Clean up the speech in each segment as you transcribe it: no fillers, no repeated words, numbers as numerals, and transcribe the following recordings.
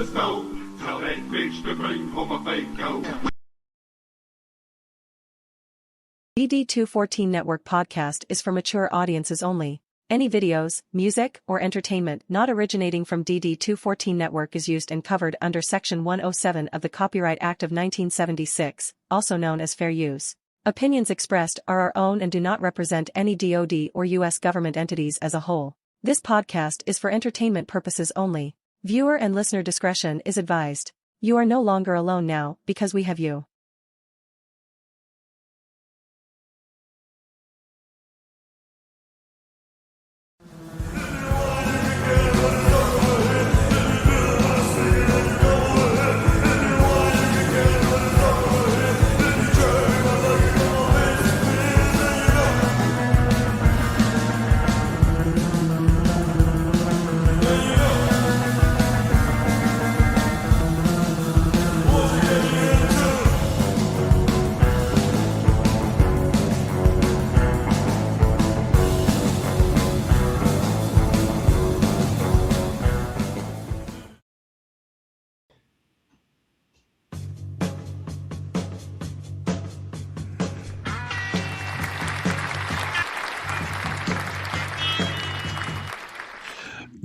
stove. Tell that bitch to bring home a bacon. DD214 Network Podcast is for mature audiences only. Any videos, music, or entertainment not originating from DD214 Network is used and covered under Section 107 of the Copyright Act of 1976, also known as fair use. Opinions expressed are our own and do not represent any DoD or U.S. government entities as a whole. This podcast is for entertainment purposes only. Viewer and listener discretion is advised. You are no longer alone now, because we have you.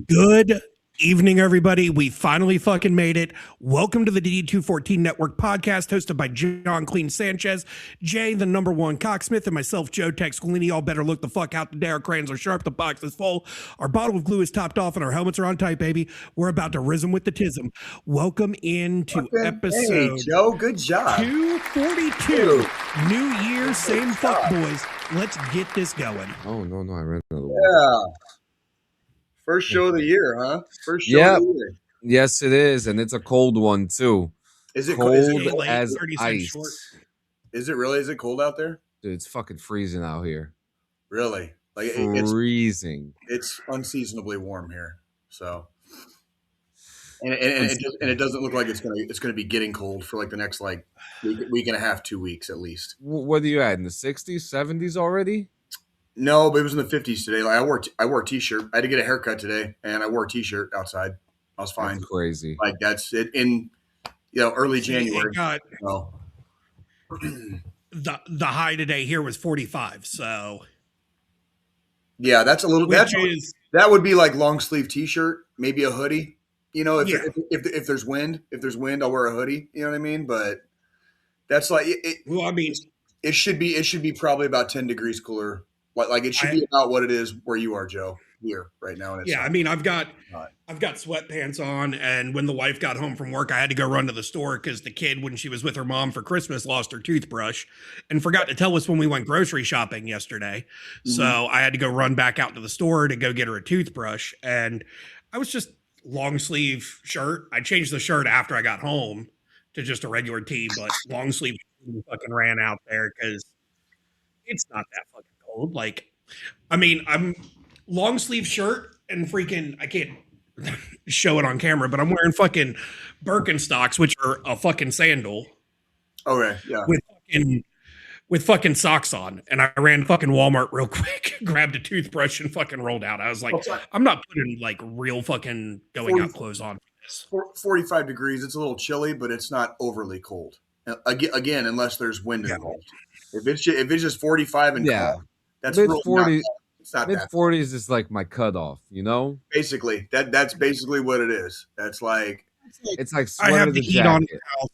Good evening, everybody. We finally fucking made it. Welcome to the DD214 Network Podcast, hosted by John Clean Sanchez, Jay, the number one cocksmith, and myself, Joe Texquilini. Y'all better look the fuck out today. Our crayons are sharp, the box is full, our bottle of glue is topped off, and our helmets are on tight, baby. We're about to rism with the tism. Welcome into episode Joe, good job. 242. New year, same fuck boys. Let's get this going. Oh, no, I read another one. Yeah. First show of the year, huh? First show of the year. Yes, it is, and it's a cold one too. Is it cold is it as 30 ice? short. Is it really? Is it cold out there? Dude, it's fucking freezing out here. Really? Like Freezing. it's unseasonably warm here. So, and it doesn't look like it's gonna be getting cold for like the next like week and a half, 2 weeks at least. What are you at, in the 60s, 70s already? No, but it was in the 50s today. Like I wore a t-shirt. I had to get a haircut today, and I wore a t-shirt outside. I was fine. That's crazy. Like that's it in early January. The high today here was 45, so yeah, that's a little. That would be like long sleeve t-shirt, maybe a hoodie. If there's wind, I'll wear a hoodie. You know what I mean? But that's like it. Well, I mean, it should be probably about 10 degrees cooler. Like it should be about what it is where you are, Joe, here right now. And I mean, I've got sweatpants on, and when the wife got home from work, I had to go run to the store because the kid, when she was with her mom for Christmas, lost her toothbrush and forgot to tell us when we went grocery shopping yesterday. Mm-hmm. So I had to go run back out to the store to go get her a toothbrush, and I was just long sleeve shirt. I changed the shirt after I got home to just a regular tee, but long sleeve fucking ran out there because it's not that fucking cold. Like, I mean, I'm long sleeve shirt and freaking, I can't show it on camera, but I'm wearing fucking Birkenstocks, which are a fucking sandal. Okay, yeah. With fucking socks on. And I ran fucking Walmart real quick, grabbed a toothbrush and fucking rolled out. I was like, I'm not putting like real fucking going out clothes on for this. 45 degrees. It's a little chilly, but it's not overly cold. Again, unless there's wind involved. If it's just 45 and cold, that's mid-40s. It's not mid-40s is like my cutoff, Basically, that's basically what it is. That's like it's like I have the heat on in the house.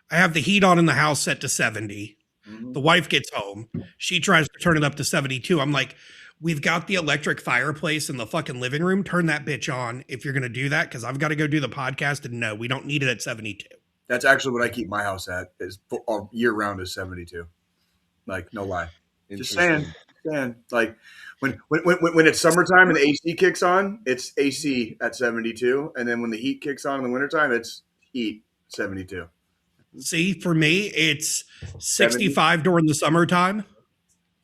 I have the heat on in the house set to 70. Mm-hmm. The wife gets home. She tries to turn it up to 72. I'm like, we've got the electric fireplace in the fucking living room. Turn that bitch on if you're gonna do that, because I've got to go do the podcast. And no, we don't need it at 72. That's actually what I keep my house at. Is all year round is 72. Like, no lie. Just saying. Like when it's summertime and the AC kicks on, it's AC at 72, and then when the heat kicks on in the wintertime, it's heat 72. See, for me, it's 65 70? During the summertime.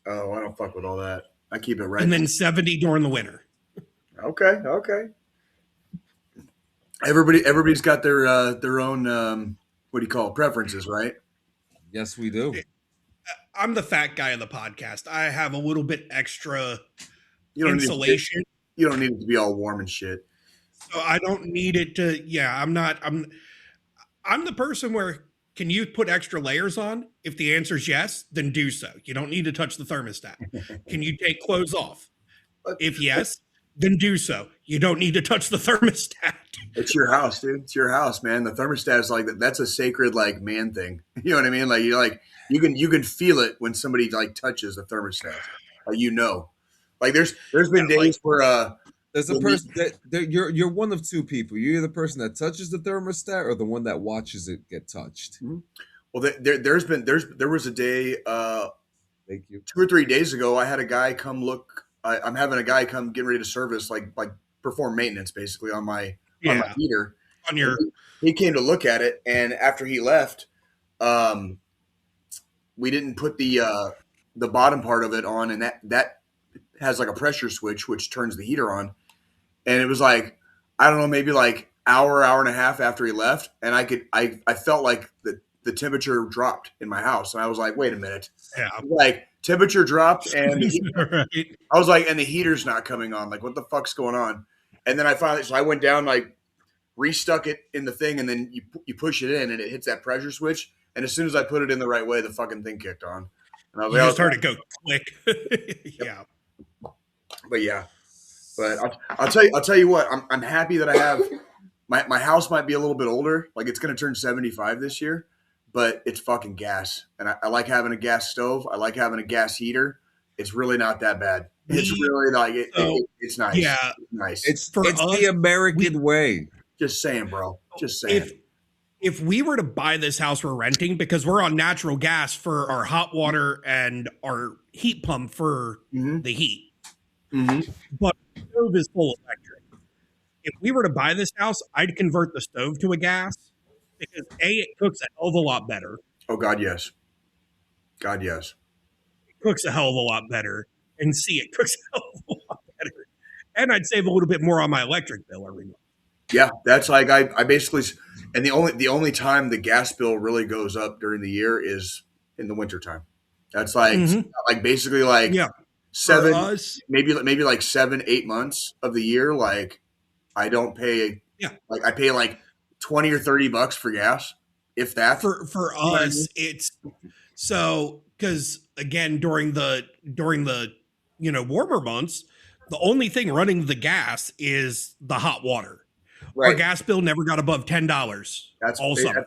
Oh, I don't fuck with all that. I keep it right. And then 70 during the winter. Okay. Everybody's got their own what do you call it, preferences, right? Yes, we do. I'm the fat guy of the podcast. I have a little bit extra insulation. You don't need it to be all warm and shit. So I don't need it to. Yeah, I'm not. I'm the person where can you put extra layers on? If the answer is yes, then do so. You don't need to touch the thermostat. Can you take clothes off? If yes, then do so. You don't need to touch the thermostat. It's your house, dude. It's your house, man. The thermostat is like that's a sacred like man thing. You know what I mean? Like you can feel it when somebody like touches the thermostat. Like Like there's been days where there's a person that you're one of two people. You're either the person that touches the thermostat or the one that watches it get touched. Mm-hmm. Well, there was a day Thank you. 2 or 3 days ago. I had a guy come look. I'm having a guy come getting ready to service like perform maintenance basically on my heater. On your he came to look at it, and after he left, we didn't put the bottom part of it on, and that has like a pressure switch which turns the heater on. And it was like, I don't know, maybe like hour and a half after he left, and I felt like the temperature dropped in my house, and I was like, wait a minute, like temperature dropped, and right. I was like, and the heater's not coming on. Like, what the fuck's going on? And then I went down, like, restuck it in the thing, and then you push it in, and it hits that pressure switch. And as soon as I put it in the right way, the fucking thing kicked on. And I was you just heard it go click. Yeah. But I'll tell you what, I'm happy that I have my house might be a little bit older. Like, it's going to turn 75 this year, but it's fucking gas. And I like having a gas stove. I like having a gas heater. It's really not that bad. It's really like it's nice. Yeah, it's nice. It's the American way. Just saying, bro. Just saying. If we were to buy this house we're renting, because we're on natural gas for our hot water and our heat pump for the heat, but the stove is full electric. If we were to buy this house, I'd convert the stove to a gas because it cooks a hell of a lot better. Oh God, yes. God, yes. It cooks a hell of a lot better, and it cooks a hell of a lot better. And I'd save a little bit more on my electric bill every month. Yeah, that's like I basically, and the only time the gas bill really goes up during the year is in the wintertime. That's like basically like 7, maybe like 7-8 months of the year. Like I don't pay. Yeah, like I pay like $20 or $30 for gas, if that. For us, it's so because again during the warmer months, the only thing running the gas is the hot water. Right. Our gas bill never got above $10. That's all summer.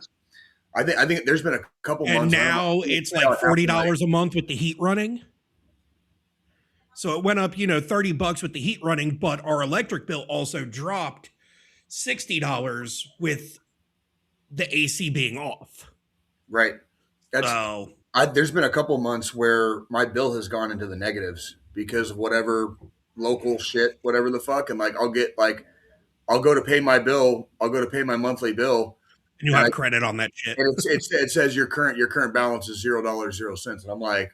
I think there's been a couple and months. And now it's like $40 a month with the heat running. So it went up, $30 with the heat running, but our electric bill also dropped $60 with the AC being off. Right. There's been a couple months where my bill has gone into the negatives because of whatever local shit, whatever the fuck, and like I'll go to pay my bill. I'll go to pay my monthly bill, and you have credit on that shit. And it says your current balance is $0.00, and I'm like,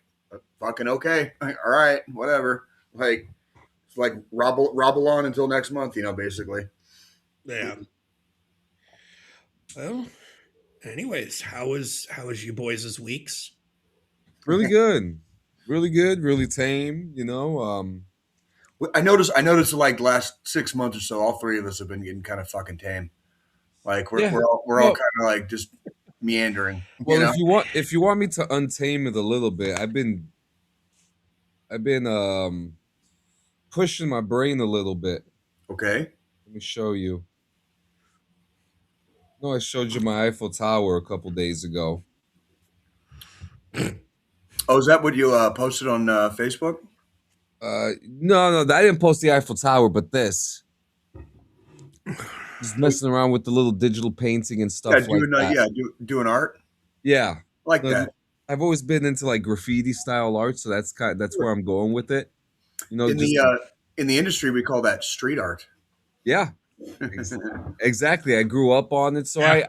fucking okay, all right, whatever. Like, it's like rob along until next month, basically. Yeah. Well, anyways, how was you boys' weeks? Really good, really tame. I noticed like last 6 months or so, all three of us have been getting kind of fucking tame. Like we're all kind of like just meandering. Well, if you want me to untame it a little bit, I've been pushing my brain a little bit. Okay. Let me show you. No, I showed you my Eiffel Tower a couple days ago. Oh, is that what you posted on Facebook? No, I didn't post the Eiffel Tower, but this. Just messing around with the little digital painting and stuff doing art. Yeah, like that. I've always been into like graffiti style art, so that's where I'm going with it. In the industry, we call that street art. Yeah, exactly. I grew up on it, so I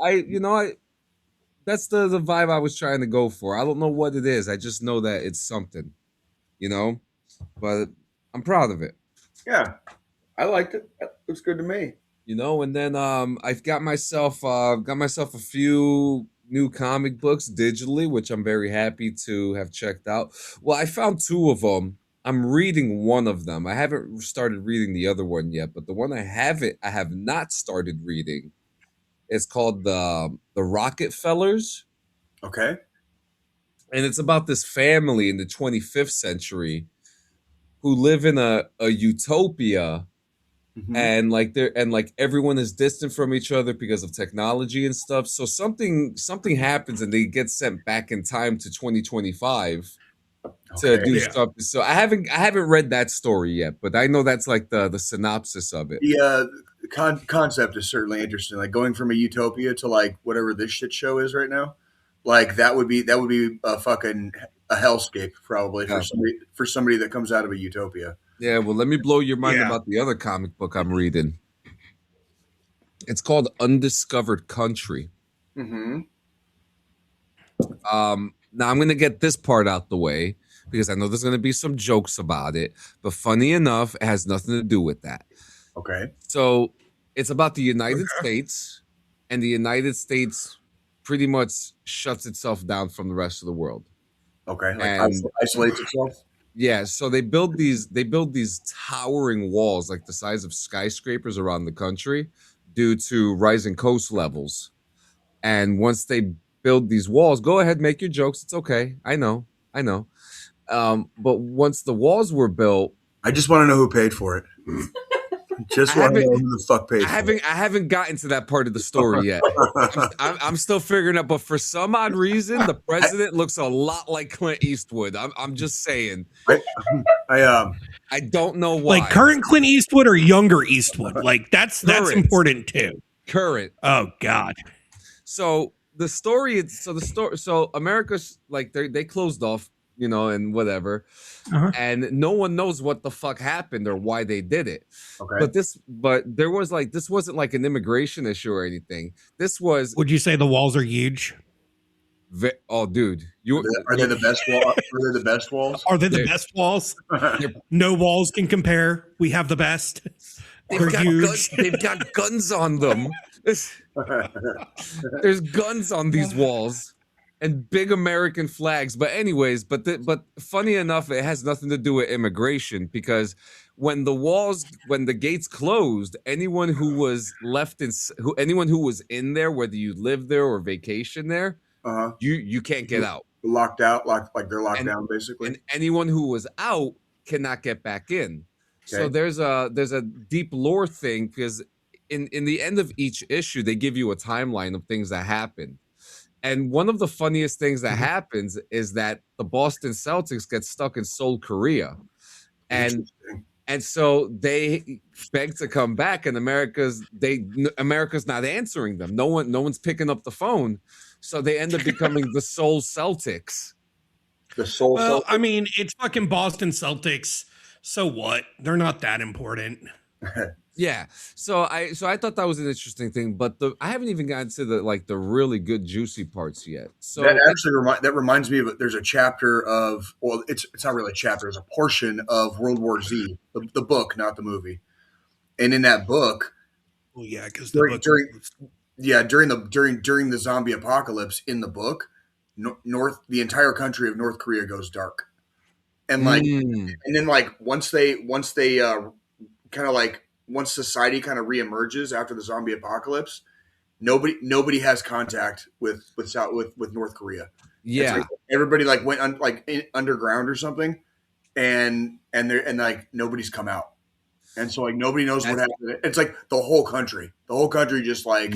that's the vibe I was trying to go for. I don't know what it is. I just know that it's something, but I'm proud of it. Yeah, I liked it. That looks good to me. And then I've got myself a few new comic books digitally, which I'm very happy to have checked out. Well, I found 2 of them I'm reading one of them. I haven't started reading the other one yet, but the one I have not started reading is called the Rockefellers. Okay. And it's about this family in the 25th century who live in a utopia, and like everyone is distant from each other because of technology and stuff. So something happens and they get sent back in time to 2025 to do stuff. So I haven't read that story yet, but I know that's like the synopsis of it. The concept is certainly interesting. Like going from a utopia to like whatever this shit show is right now. Like that would be a fucking a hellscape probably for somebody that comes out of a utopia. Yeah, well, let me blow your mind about the other comic book I'm reading. It's called Undiscovered Country. Mm-hmm. Now I'm going to get this part out the way because I know there's going to be some jokes about it, but funny enough, it has nothing to do with that. Okay. So it's about the United States, and the United States pretty much shuts itself down from the rest of the world. Okay, like isolates itself. Yeah, so they build these towering walls like the size of skyscrapers around the country due to rising coast levels. And once they build these walls, go ahead, make your jokes. It's okay. I know. But once the walls were built, I just want to know who paid for it. Just want to know who the fuck paid for it. I haven't gotten to that part of the story yet. I'm still figuring out, but for some odd reason, the president looks a lot like Clint Eastwood. I'm just saying. I don't know why. Like current Clint Eastwood or younger Eastwood? Like that's important too. Current. Oh God. So so America's like they closed off, and whatever. And no one knows what the fuck happened or why they did it. Okay. But there was like, this wasn't like an immigration issue or anything. This was. Would you say the walls are huge? Oh, dude. Are they the best walls? Are they the best walls? Are they the best walls? No walls can compare. We have the best. They're huge. They've got guns on them. There's guns on these walls. And big American flags. But anyways, but funny enough, it has nothing to do with immigration, because when the gates closed, anyone who was in there, whether you live there or vacation there, you can't get out. Locked out, like they're locked down basically. And anyone who was out cannot get back in. Okay. So there's a deep lore thing, because in the end of each issue, they give you a timeline of things that happen. And one of the funniest things that happens is that the Boston Celtics get stuck in Seoul, Korea. And so they beg to come back, and America's not answering them. No one's picking up the phone. So they end up becoming the Seoul Celtics. The Seoul Celtics. I mean, it's fucking Boston Celtics. So what? They're not that important. Yeah, so I thought that was an interesting thing, but I haven't even gotten to the really good juicy parts yet. So that actually reminds me of there's a chapter of, well, it's not really a chapter, it's a portion of World War Z, the book, not the movie. And in that book, well, yeah, because during the zombie apocalypse in the book, the entire country of North Korea goes dark, and and then once once society kind of reemerges after the zombie apocalypse, nobody has contact with North Korea. Yeah, like everybody went underground or something, and nobody's come out, and so nobody knows what happened. It's like the whole country just and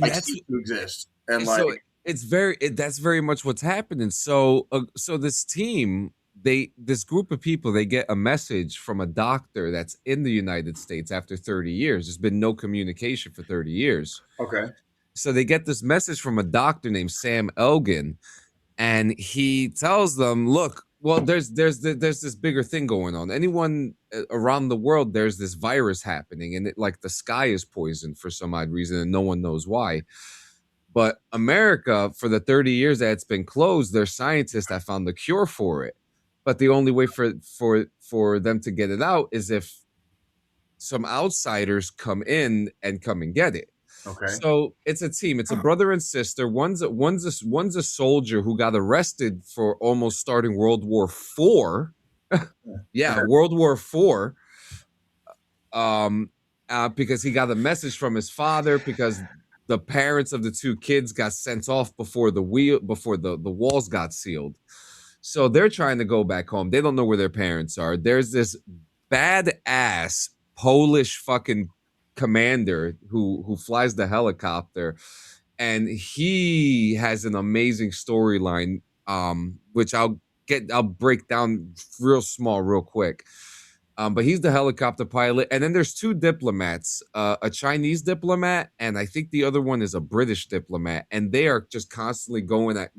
that's ceased to exist, and so that's very much what's happening. So this team. This group of people, they get a message from a doctor that's in the United States after 30 years. There's been no communication for 30 years. Okay. So they get this message from a doctor named Sam Elgin, and he tells them, look, well, there's this bigger thing going on. Anyone around the world, there's this virus happening, and the sky is poisoned for some odd reason, and no one knows why. But America, for the 30 years that it's been closed, there's scientists that found the cure for it. But the only way for them to get it out is if some outsiders come in and get it. Okay. So it's a team. It's a brother and sister. One's a soldier who got arrested for almost starting World War IV. Yeah, World War IV. Because he got a message from his father because the parents of the two kids got sent off before the walls got sealed. So they're trying to go back home. They don't know where their parents are. There's this badass Polish fucking commander who flies the helicopter, and he has an amazing storyline, which I'll break down real small real quick. But he's the helicopter pilot, and then there's two diplomats, a Chinese diplomat, and I think the other one is a British diplomat, and they are just constantly going at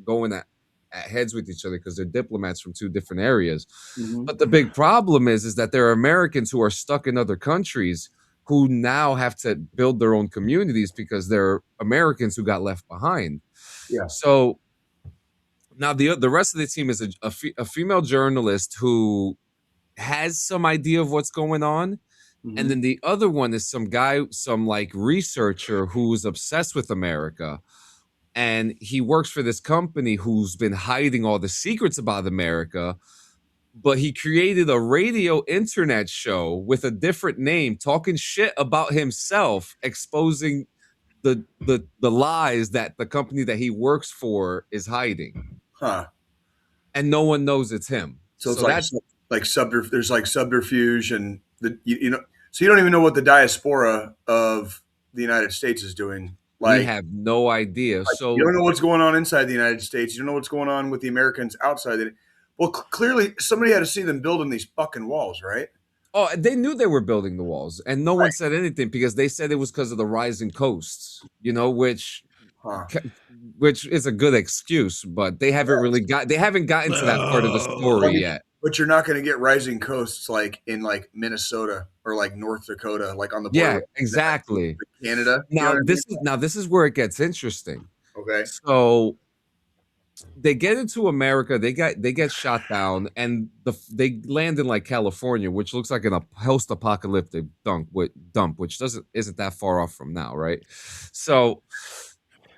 heads with each other because they're diplomats from two different areas. Mm-hmm. But the big problem is that there are Americans who are stuck in other countries who now have to build their own communities because they're Americans who got left behind. Yeah. So now the rest of the team is a female journalist who has some idea of what's going on. Mm-hmm. And then the other one is some like researcher who's obsessed with America. And he works for this company who's been hiding all the secrets about America. But he created a radio internet show with a different name, talking shit about himself, exposing the lies that the company that he works for is hiding. Huh. And no one knows it's him. So it's there's like subterfuge and so you don't even know what the diaspora of the United States is doing. Like, we have no idea. So you don't know what's going on inside the United States. You don't know what's going on with the Americans outside. Well, clearly somebody had to see them building these fucking walls, right? Oh, they knew they were building the walls, and no one said anything because they said it was because of the rising coasts. Which is a good excuse, but they haven't gotten to that part of the story yet. But you're not going to get rising coasts like in like Minnesota or like North Dakota, like on the border. Yeah, exactly. Canada. Now this is where it gets interesting. Okay. So they get into America, they get shot down, and they land in like California, which looks like a post-apocalyptic dump, which isn't that far off from now, right? So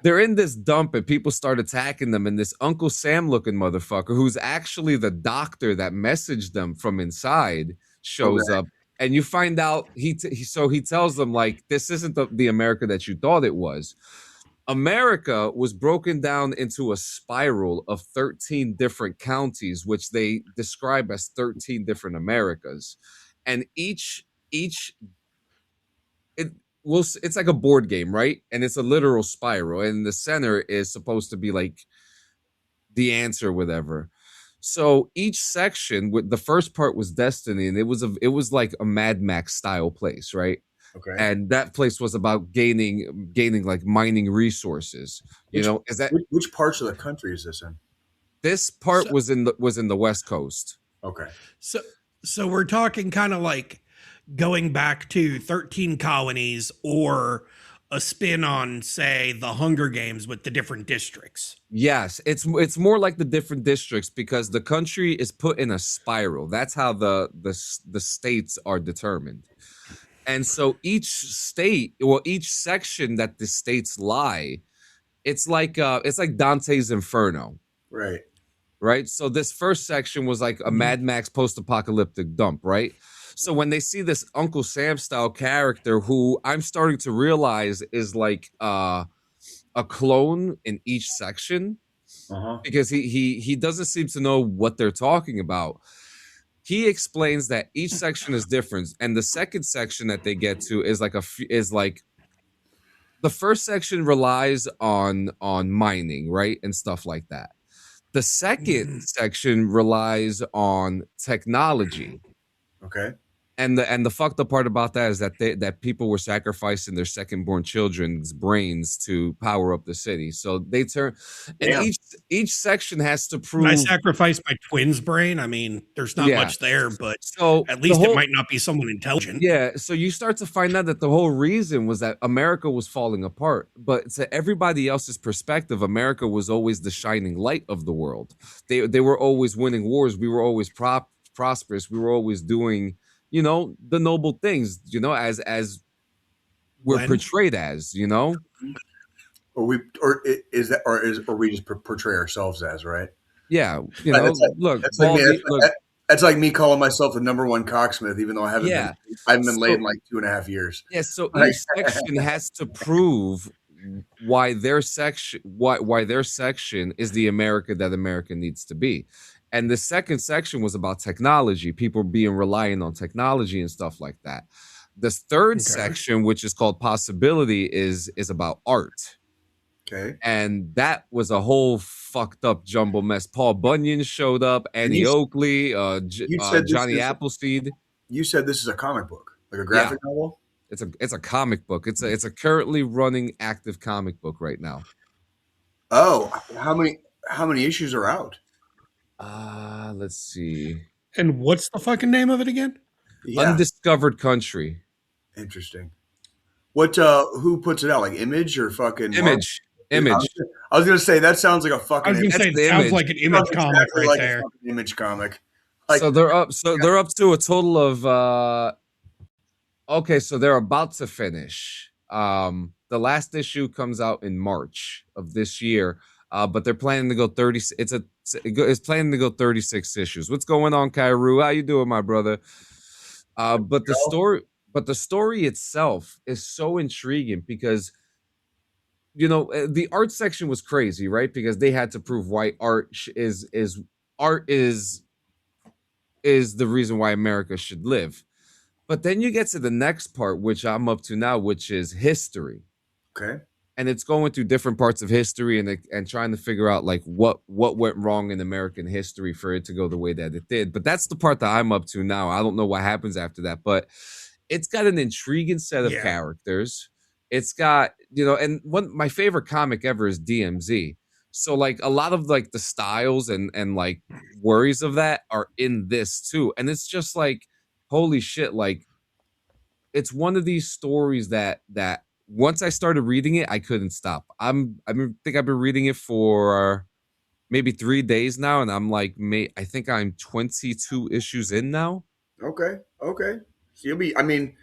they're in this dump and people start attacking them, and this Uncle Sam looking motherfucker, who's actually the doctor that messaged them from inside, shows up, and you find out he tells them like, this isn't the America that you thought it was. America was broken down into a spiral of 13 different counties, which they describe as 13 different Americas, and it's like a board game, right? And it's a literal spiral, and the center is supposed to be like the answer, whatever. So each section, with the first part was Destiny, and it was like a Mad Max style place, right? Okay. And that place was about gaining like mining resources. Which parts of the country is this in? This part was in the West Coast. Okay. So we're talking kind of like going back to 13 colonies, or a spin on, say, the Hunger Games with the different districts. Yes, it's more like the different districts because the country is put in a spiral. That's how the states are determined. And so each section that the states lie, it's like Dante's Inferno. Right. So this first section was like a Mad Max post-apocalyptic dump, right? So when they see this Uncle Sam style character, who I'm starting to realize is like a clone in each section, because he doesn't seem to know what they're talking about. He explains that each section is different, and the second section that they get to is like the first section relies on mining, right, and stuff like that. The second section relies on technology. Okay. And the fucked up part about that is that people were sacrificing their second-born children's brains to power up the city. So they turn, and each section has to prove. I sacrificed my twin's brain. I mean, there's not much there, but so at least it might not be someone intelligent. Yeah. So you start to find out that the whole reason was that America was falling apart, but to everybody else's perspective, America was always the shining light of the world. They were always winning wars. We were always prosperous. We were always doing, the noble things, as we're portrayed as, or we just portray ourselves as, right? Yeah. Look, That's like me calling myself the #1 cocksmith, even though I haven't Yeah. been laid in like 2.5 years. Yeah, so Like- each section has to prove why their section is the America that America needs to be. And the second section was about technology, people being reliant on technology and stuff like that. The third section, which is called possibility, is about art. Okay. And that was a whole fucked up jumble mess. Paul Bunyan showed up, Annie Oakley, Johnny Appleseed. You said this is a comic book, like a graphic novel? It's a comic book. It's a currently running active comic book right now. Oh, how many issues are out? Let's see. And what's the fucking name of it again? Yeah. Undiscovered Country. Interesting. What? Who puts it out? Like Image or fucking Image? I was gonna say that sounds like a fucking. I was gonna say it sounds like an Image comic right like there. A fucking Image comic. So they're up to a total of okay, so they're about to finish. The last issue comes out in March of this year, but they're planning to go 30. It's planning to go 36 issues. What's going on, Kairu? How you doing, my brother? But the story itself is so intriguing because the art section was crazy, right? Because they had to prove why art is the reason why America should live. But then you get to the next part, which I'm up to now, which is history. Okay. And it's going through different parts of history and trying to figure out like what went wrong in American history for it to go the way that it did. But that's the part that I'm up to now. I don't know what happens after that, but it's got an intriguing set of characters. It's got, and my favorite comic ever is DMZ. So like a lot of like the styles and like worries of that are in this too. And it's just like, holy shit, like it's one of these stories that once I started reading it, I couldn't stop. I think I've been reading it for maybe 3 days now, and I'm like, I think I'm 22 issues in now. Okay. So you'll be. I mean,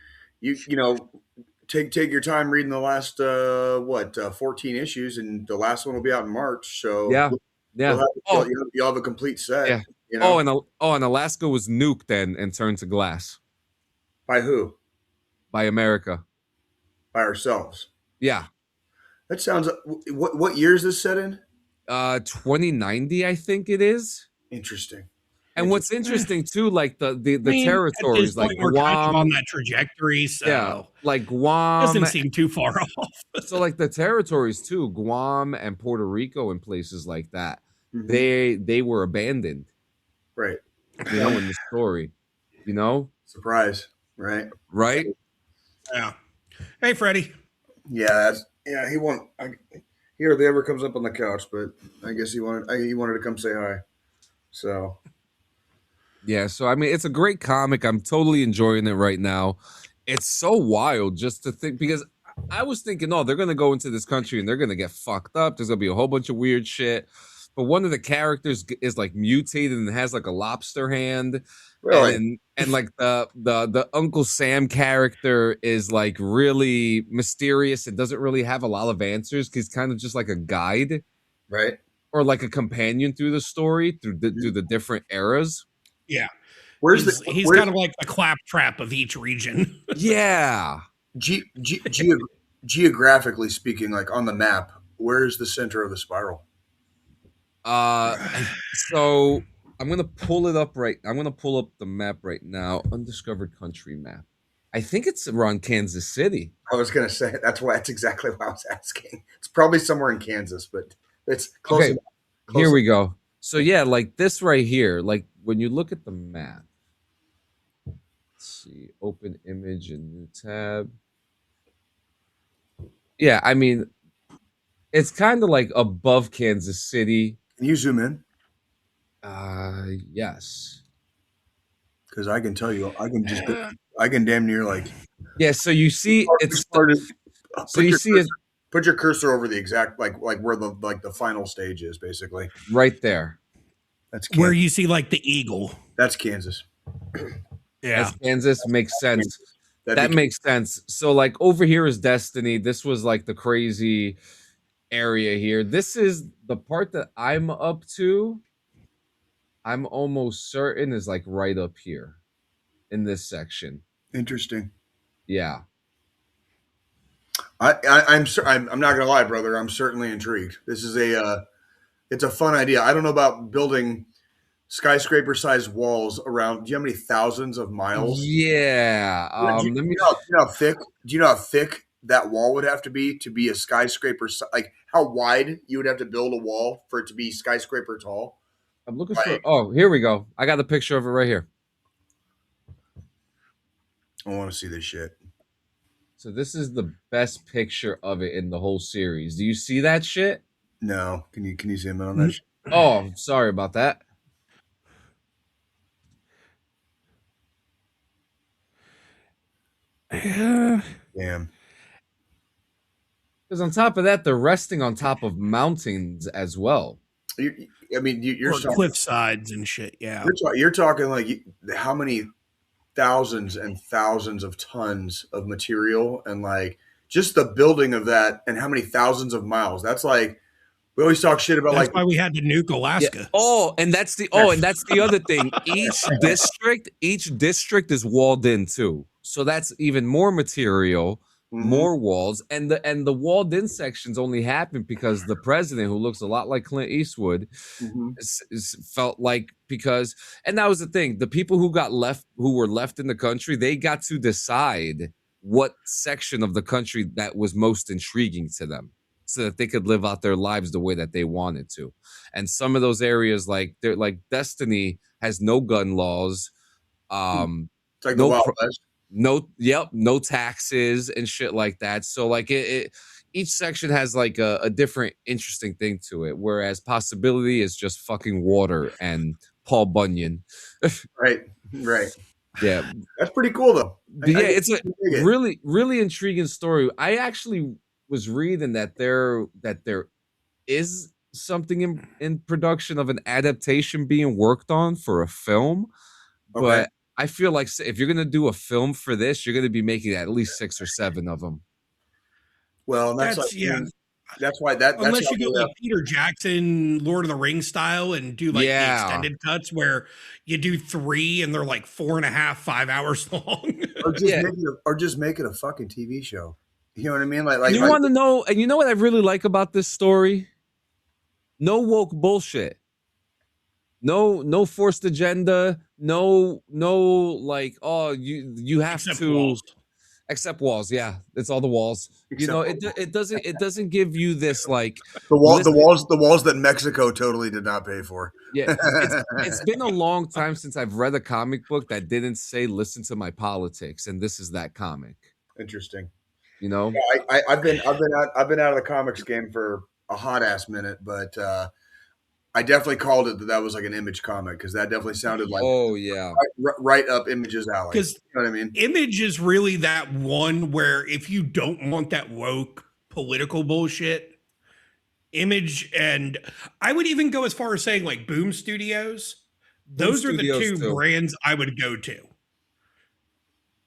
take your time reading the last 14 issues, and the last one will be out in March. So yeah. You'll have a complete set. Yeah. And Alaska was nuked and turned to glass. By who? By America. By ourselves. Yeah. That sounds. What year is this set in? 2090, I think it is. Interesting. And what's interesting too, like the territories, like we're Guam, kind of on that trajectory, so like Guam doesn't seem too far off. So like the territories too, Guam and Puerto Rico and places like that, they were abandoned, right? In the story, surprise, right? Yeah. Hey, Freddie. Yeah, he won't. He hardly ever comes up on the couch, but I guess he wanted to come say hi. So. Yeah, so I mean, it's a great comic. I'm totally enjoying it right now. It's so wild just to think, because I was thinking, they're going to go into this country and they're going to get fucked up. There's going to be a whole bunch of weird shit. But one of the characters is like mutated and has like a lobster hand. Really? And like the Uncle Sam character is like really mysterious and doesn't really have a lot of answers because he's kind of just like a guide. Right. Or like a companion through the story, through the different eras. Yeah. He's kind of like the claptrap of each region. Yeah. Geographically speaking, like on the map, where is the center of the spiral? So I'm gonna pull it up I'm gonna pull up the map right now. Undiscovered Country map. I think it's around Kansas City. I was gonna say that's exactly what I was asking. It's probably somewhere in Kansas, but it's close. Okay. Here we go. So yeah, like this right here, like when you look at the map, let's see, open image and new tab. Yeah, I mean, it's kind of like above Kansas City. Can you zoom in? Yes. Because I can tell you, I can damn near like. Yeah, so you see, Put your cursor over the exact like where the final stage is, basically. Right there. That's Kansas. Where you see like the eagle. That's Kansas. Yeah. That's Kansas. Makes sense. That makes sense. So like over here is Destiny. This was like the crazy area here. This is the part that I'm up to. I'm almost certain is like right up here in this section. Interesting. Yeah. I'm not gonna lie, brother. I'm certainly intrigued. This is it's a fun idea. I don't know about building skyscraper-sized walls around. Do you know how many thousands of miles? Yeah. Do you know how thick? Do you know how thick that wall would have to be a skyscraper? Like how wide you would have to build a wall for it to be skyscraper tall? I'm looking for. Oh, here we go. I got a picture of it right here. I want to see this shit. So this is the best picture of it in the whole series. Do you see that shit? No. Can you zoom in on that? Oh, sorry about that. Damn. Because on top of that, they're resting on top of mountains as well. You're talking cliff sides and shit. Yeah, you're talking like how many thousands and thousands of tons of material, and like just the building of that, and how many thousands of miles. That's like we always talk shit about. That's why we had to nuke Alaska. Yeah. Oh, and that's the other thing. Each district is walled in too, so that's even more material. More walls, and the walled in sections only happened because the president, who looks a lot like Clint Eastwood, felt like and that was the thing. The people who were left in the country, they got to decide what section of the country that was most intriguing to them, so that they could live out their lives the way that they wanted to. And some of those areas, like Destiny, has no gun laws. It's like the Wild West. No taxes and shit like that. So like each section has like a different interesting thing to it, whereas Possibility is just fucking water and Paul Bunyan. Right. Yeah, that's pretty cool though. It's a really, really intriguing story. I actually was reading that there is something in production of an adaptation being worked on for a film, but I feel like if you're going to do a film for this, you're going to be making at least 6 or 7 of them. Well, that's why unless you go like Peter Jackson, Lord of the Rings style, and do like the extended cuts where you do 3 and they're like 4.5, 5 hours long, or just make it a fucking TV show. You know what I mean? Like you want to know, and you know what I really like about this story? No woke bullshit. No forced agenda. No, like, oh, you have except to walls. Accept walls. Yeah, it's all the walls. It doesn't give you this like the walls that Mexico totally did not pay for. Yeah, it's been a long time since I've read a comic book that didn't say "listen to my politics," and this is that comic. Interesting. Yeah, I've been out of the comics game for a hot ass minute, but I definitely called it that was like an Image comic, because that definitely sounded like right up Image's alley. Because you know what I mean? Image is really that one where if you don't want that woke political bullshit, Image, and I would even go as far as saying like Boom Studios. Those are the two brands I would go to.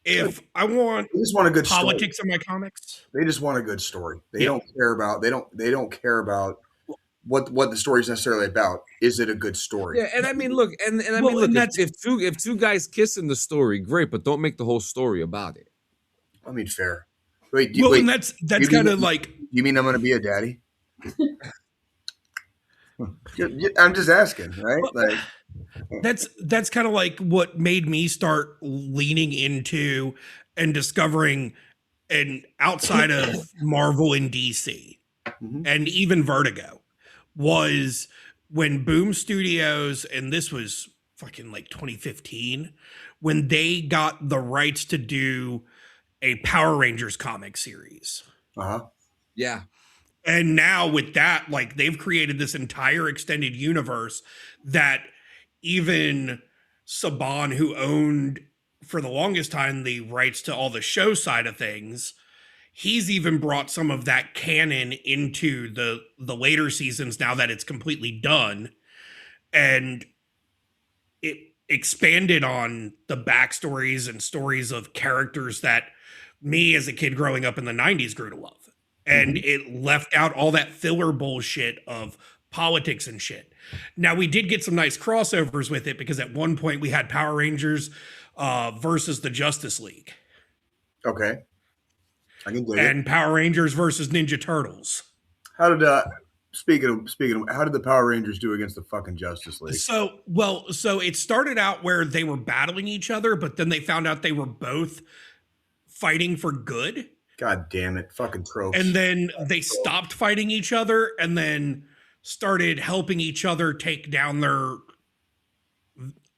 If I want, they just want a good politics story in my comics. They just want a good story. They don't care about. They don't care about what the story is necessarily about. Is it a good story? Yeah, and I mean, look, if two guys kiss in the story, great, but don't make the whole story about it. I mean, fair. And that's kind of like. You mean I'm going to be a daddy? I'm just asking, right? Like, that's kind of like what made me start leaning into and discovering, and outside of Marvel and DC, and even Vertigo, was when Boom Studios, and this was fucking like 2015, when they got the rights to do a Power Rangers comic series. Yeah. And now with that, like, they've created this entire extended universe that even Saban, who owned for the longest time the rights to all the show side of things, he's even brought some of that canon into the later seasons now that it's completely done. And it expanded on the backstories and stories of characters that me as a kid growing up in the 90s grew to love. And it left out all that filler bullshit of politics and shit. Now, we did get some nice crossovers with it because at one point we had Power Rangers versus the Justice League. Okay. I can dig and Power Rangers versus Ninja Turtles. How did speaking of, how did the Power Rangers do against the fucking Justice League? So it started out where they were battling each other, but then they found out they were both fighting for good. God damn it, fucking tropes. And then they stopped fighting each other and then started helping each other take down their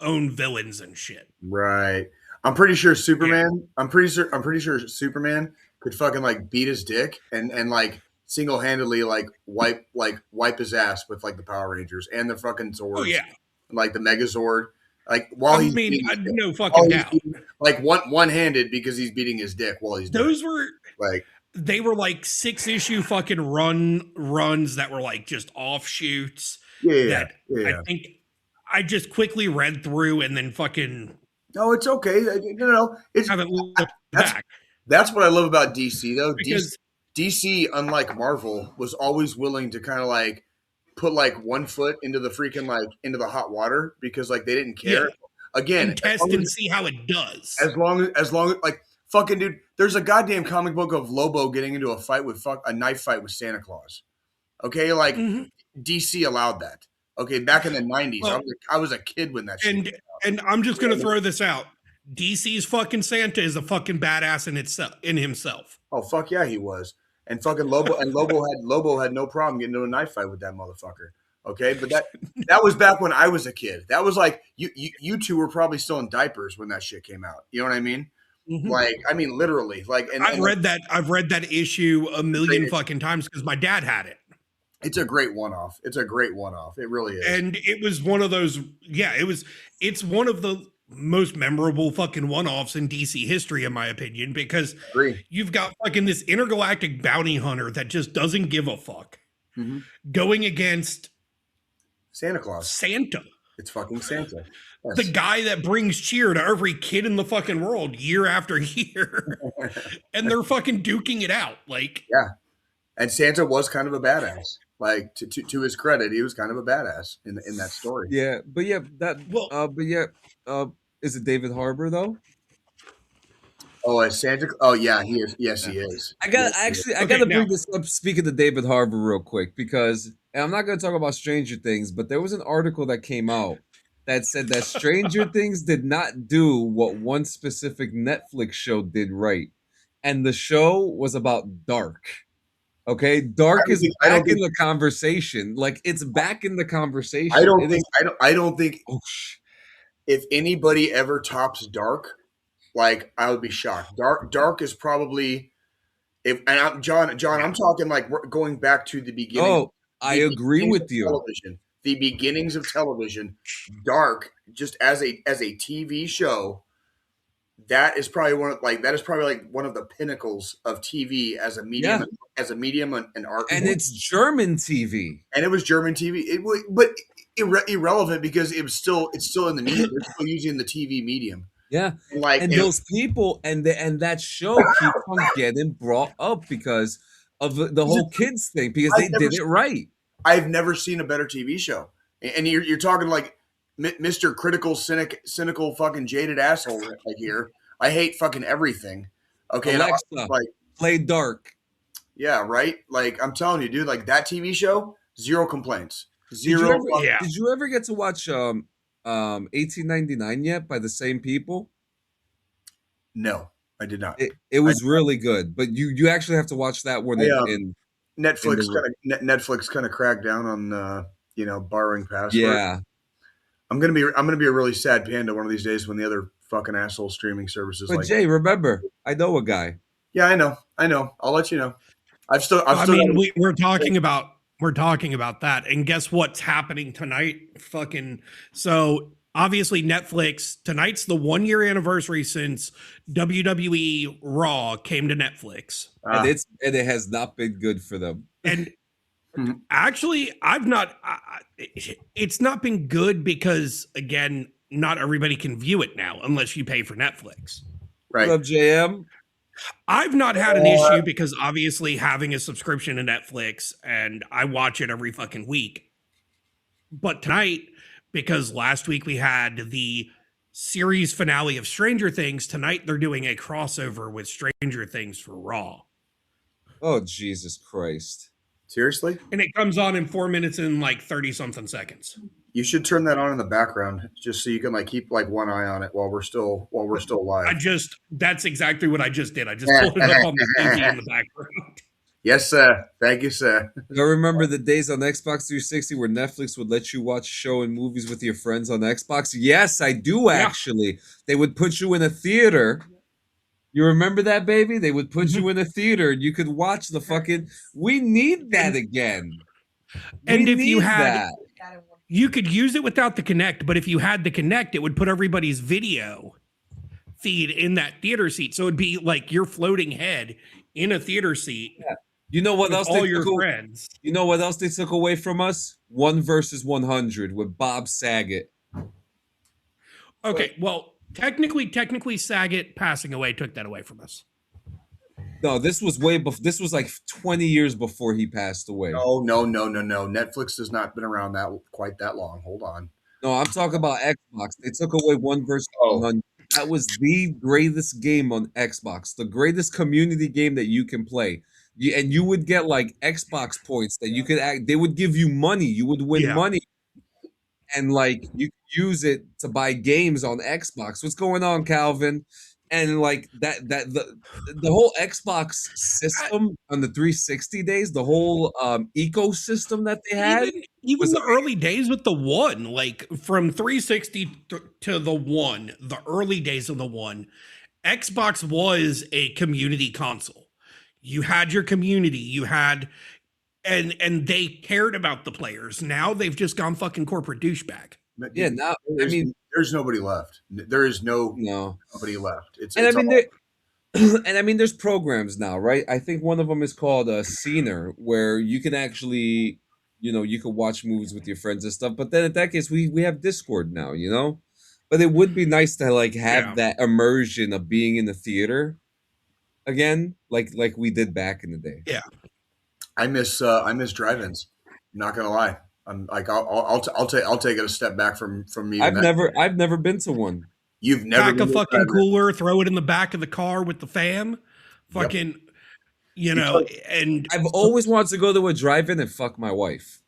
own villains and shit. Right. I'm pretty sure Superman. Yeah. I'm pretty sure Superman could fucking like beat his dick and like single-handedly like wipe his ass with like the Power Rangers and the fucking swords. Oh yeah. Like the Megazord. Like while he's no fucking doubt. Like one-handed because he's beating his dick while he's doing those were like they were like 6-issue fucking runs that were like just offshoots. Yeah. I think I just quickly read through and then fucking. No, it's okay. No, it's haven't looked back. That's what I love about DC though. Because DC, unlike Marvel, was always willing to kind of like put like one foot into the freaking like into the hot water because like they didn't care. Yeah. Again, and test and see how it does. As long as like fucking dude, there's a goddamn comic book of Lobo getting into a knife fight with Santa Claus. Okay, like DC allowed that. Okay, back in the 90s, well, I was a kid when that shit came out. And I'm just gonna throw this out. DC's fucking Santa is a fucking badass in himself. Oh fuck yeah, he was. And fucking Lobo had no problem getting into a knife fight with that motherfucker. Okay, but that was back when I was a kid. That was like you two were probably still in diapers when that shit came out. You know what I mean? Mm-hmm. Like, I mean, literally. Like, I've read that issue a million fucking times because my dad had it. It's a great one-off. It really is. And it was one of those. Yeah, it's one of the most memorable fucking one-offs in DC history, in my opinion, because you've got fucking this intergalactic bounty hunter that just doesn't give a fuck going against Santa Claus. It's fucking Santa. Yes. The guy that brings cheer to every kid in the fucking world year after year. And they're fucking duking it out. Like, yeah. And Santa was kind of a badass. Like, to his credit, he was kind of a badass in that story. Yeah, is it David Harbour though? Oh, is Santa? Oh, yeah, he is. Yes, he is. I gotta bring this up. Speaking of David Harbour, real quick, because and I'm not gonna talk about Stranger Things, but there was an article that came out that said that Stranger Things did not do what one specific Netflix show did right, and the show was about Dark. Okay, Dark is back in the conversation. Like, it's back in the conversation. I don't think. Oh, if anybody ever tops Dark, like, I would be shocked. Dark is probably I'm talking like we're going back to the beginning. Oh, I agree with you. Television, the beginnings of television. Dark, just as a TV show, that is probably one of the pinnacles of TV as a medium, and art. And it's German TV. And it was German TV. But irrelevant because it's still in the medium. They're still using the TV medium. Yeah, and those people and that show keeps on getting brought up because of the whole kids thing, because they did it right. I've never seen a better TV show, and you're talking like Mr. Critical, cynical, fucking jaded asshole right here. I hate fucking everything. Okay, Alexa, like, play Dark. Yeah, right. Like, I'm telling you, dude. Like, that TV show, zero complaints. Did you ever get to watch 1899 yet by the same people? No, I did not. It was really good, but you actually have to watch that one in Netflix kind of cracked down on borrowing password. Yeah. I'm gonna be a really sad panda one of these days when the other fucking asshole streaming services. But Jay, remember, I know a guy. Yeah, I know. I'll let you know. We're talking about that, and guess what's happening tonight? Fucking so obviously Netflix tonight's the 1-year anniversary since WWE Raw came to Netflix, and it has not been good for them. And actually, it's not been good because, again, not everybody can view it now unless you pay for Netflix. Right. What up, JM? I've not had an issue because obviously having a subscription to Netflix and I watch it every fucking week. But tonight, because last week we had the series finale of Stranger Things, tonight they're doing a crossover with Stranger Things for Raw. Oh, Jesus Christ. Seriously? And it comes on in 4 minutes and like 30 something seconds. You should turn that on in the background just so you can like keep like one eye on it while we're still live. That's exactly what I just did. I just pulled it up on the TV in the background. Yes, sir. Thank you, sir. I remember the days on Xbox 360 where Netflix would let you watch show and movies with your friends on Xbox. Yes, I do actually. Yeah. They would put you in a theater. You remember that, baby? They would put you in a theater and you could watch the fucking... We need that again. And if you had... You could use it without the Kinect, but if you had the Kinect, it would put everybody's video feed in that theater seat. So it'd be like your floating head in a theater seat. Yeah. You know what else? All your friends. You know what else they took away from us? 1 versus 100 with Bob Saget. Okay, well, technically, Saget passing away took that away from us. No, this was way before. This was like 20 years before he passed away. No. Netflix has not been around quite that long. Hold on. No, I'm talking about Xbox. They took away 1 versus 100. That was the greatest game on Xbox, the greatest community game that you can play. And you would get like Xbox points that you could they would give you money. You would win money. And like you could use it to buy games on Xbox. What's going on, Calvin? And like the whole Xbox system on the 360 days, the whole ecosystem that they had, even the early days with the One, like from 360 to the One, the early days of the One, Xbox was a community console. You had your community, you had, and they cared about the players. Now they've just gone fucking corporate douchebag. Yeah, now I mean, there's nobody left. There is nobody left. There's programs now, right? I think one of them is called Scener, where you can actually, you can watch movies with your friends and stuff. But then in that case, we have Discord now, But it would be nice to like have that immersion of being in the theater again, like we did back in the day. Yeah, I miss drive-ins. I'm not gonna lie. I'm like I'll take it a step back from me. I've never been to one. You've never pack a fucking cooler, throw it in the back of the car with the fam, fucking, and I've always wanted to go to a drive-in and fuck my wife.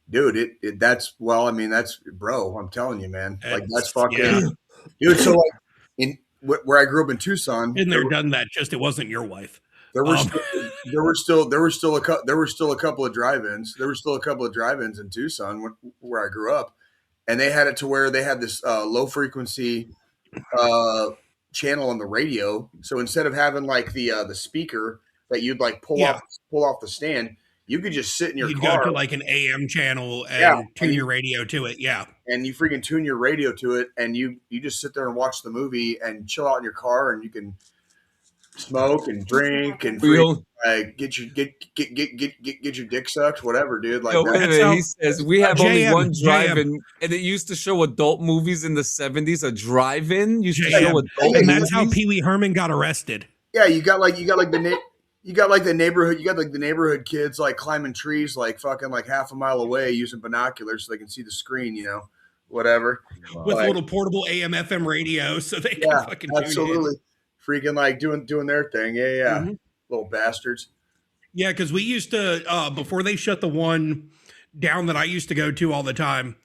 Dude, that's bro. I'm telling you, man. Like that's fucking, dude. So like in where I grew up in Tucson, been there, done that. Just it wasn't your wife. There were still a couple of drive-ins. There were still a couple of drive-ins in Tucson where I grew up, and they had it to where they had this low frequency channel on the radio. So instead of having like the speaker that you'd like pull off the stand, you could just sit in your car. Go to like an AM channel and tune your radio to it. Yeah. And you freaking tune your radio to it, and you just sit there and watch the movie and chill out in your car, and you can smoke and drink and get your dick sucked, whatever, dude. Like he says we have only one drive-in, and it used to show adult movies in the 70s. A drive-in used to show adult movies. And that's how Pee Wee Herman got arrested. Yeah, you got the neighborhood kids like climbing trees like fucking like half a mile away using binoculars so they can see the screen, whatever. With a little portable AM FM radio so they can fucking absolutely. Freaking like doing their thing. Yeah. Mm-hmm. Little bastards. Yeah, because we used to, before they shut the one down that I used to go to all the time,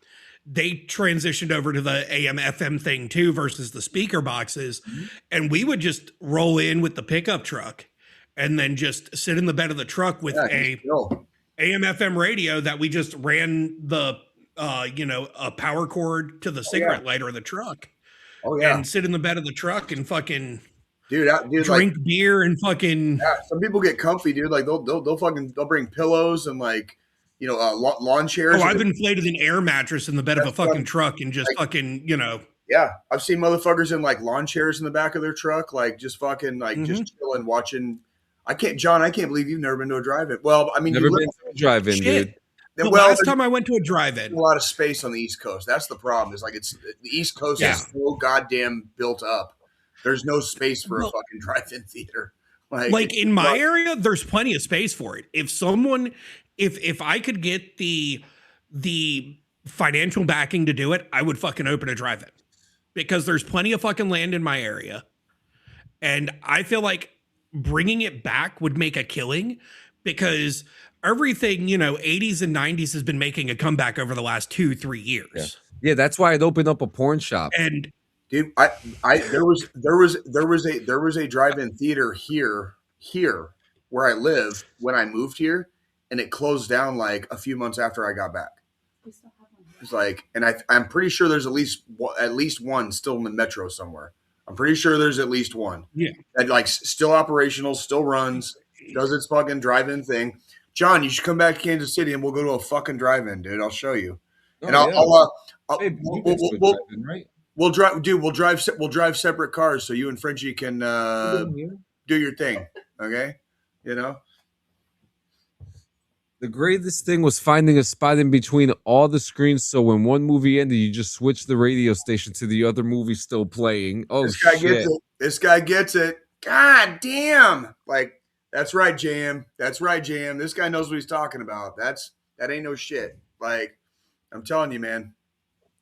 they transitioned over to the AM FM thing too versus the speaker boxes. Mm-hmm. And we would just roll in with the pickup truck and then just sit in the bed of the truck with a AM FM radio that we just ran the, a power cord to the cigarette lighter of the truck. Oh, yeah. And sit in the bed of the truck and fucking... Dude, drink like, beer and fucking. Yeah, some people get comfy, dude. Like they'll bring pillows and like lawn chairs. Oh, I've inflated an air mattress in the bed of a fucking truck and just like, fucking Yeah, I've seen motherfuckers in like lawn chairs in the back of their truck, like just fucking like just chilling, watching. I can't believe you've never been to a drive-in. Well, I mean, never been to a drive-in, dude. The last time I went to a drive-in, a lot of space on the East Coast. That's the problem. Is like the East Coast is so goddamn built up. There's no space for a fucking drive-in theater. Like in my area, there's plenty of space for it. If I could get the financial backing to do it, I would fucking open a drive-in because there's plenty of fucking land in my area. And I feel like bringing it back would make a killing because everything, 80s and 90s has been making a comeback over the last 2-3 years. Yeah, that's why I'd open up a porn shop. And dude, there was a drive-in theater here where I live when I moved here, and it closed down like a few months after I got back. It's like, and I'm pretty sure there's at least one still in the metro somewhere. I'm pretty sure there's at least one. Yeah, that like still operational, still runs, does its fucking drive-in thing. John, you should come back to Kansas City and we'll go to a fucking drive-in, dude. I'll show you. Oh, and we'll drive, dude. We'll drive separate cars so you and Frenchie can do your thing. Okay, The greatest thing was finding a spot in between all the screens, so when one movie ended, you just switch the radio station to the other movie still playing. Oh, this guy shit. gets it. This guy gets it. God damn! Like that's right, JM. That's right, JM. This guy knows what he's talking about. That ain't no shit. Like I'm telling you, man.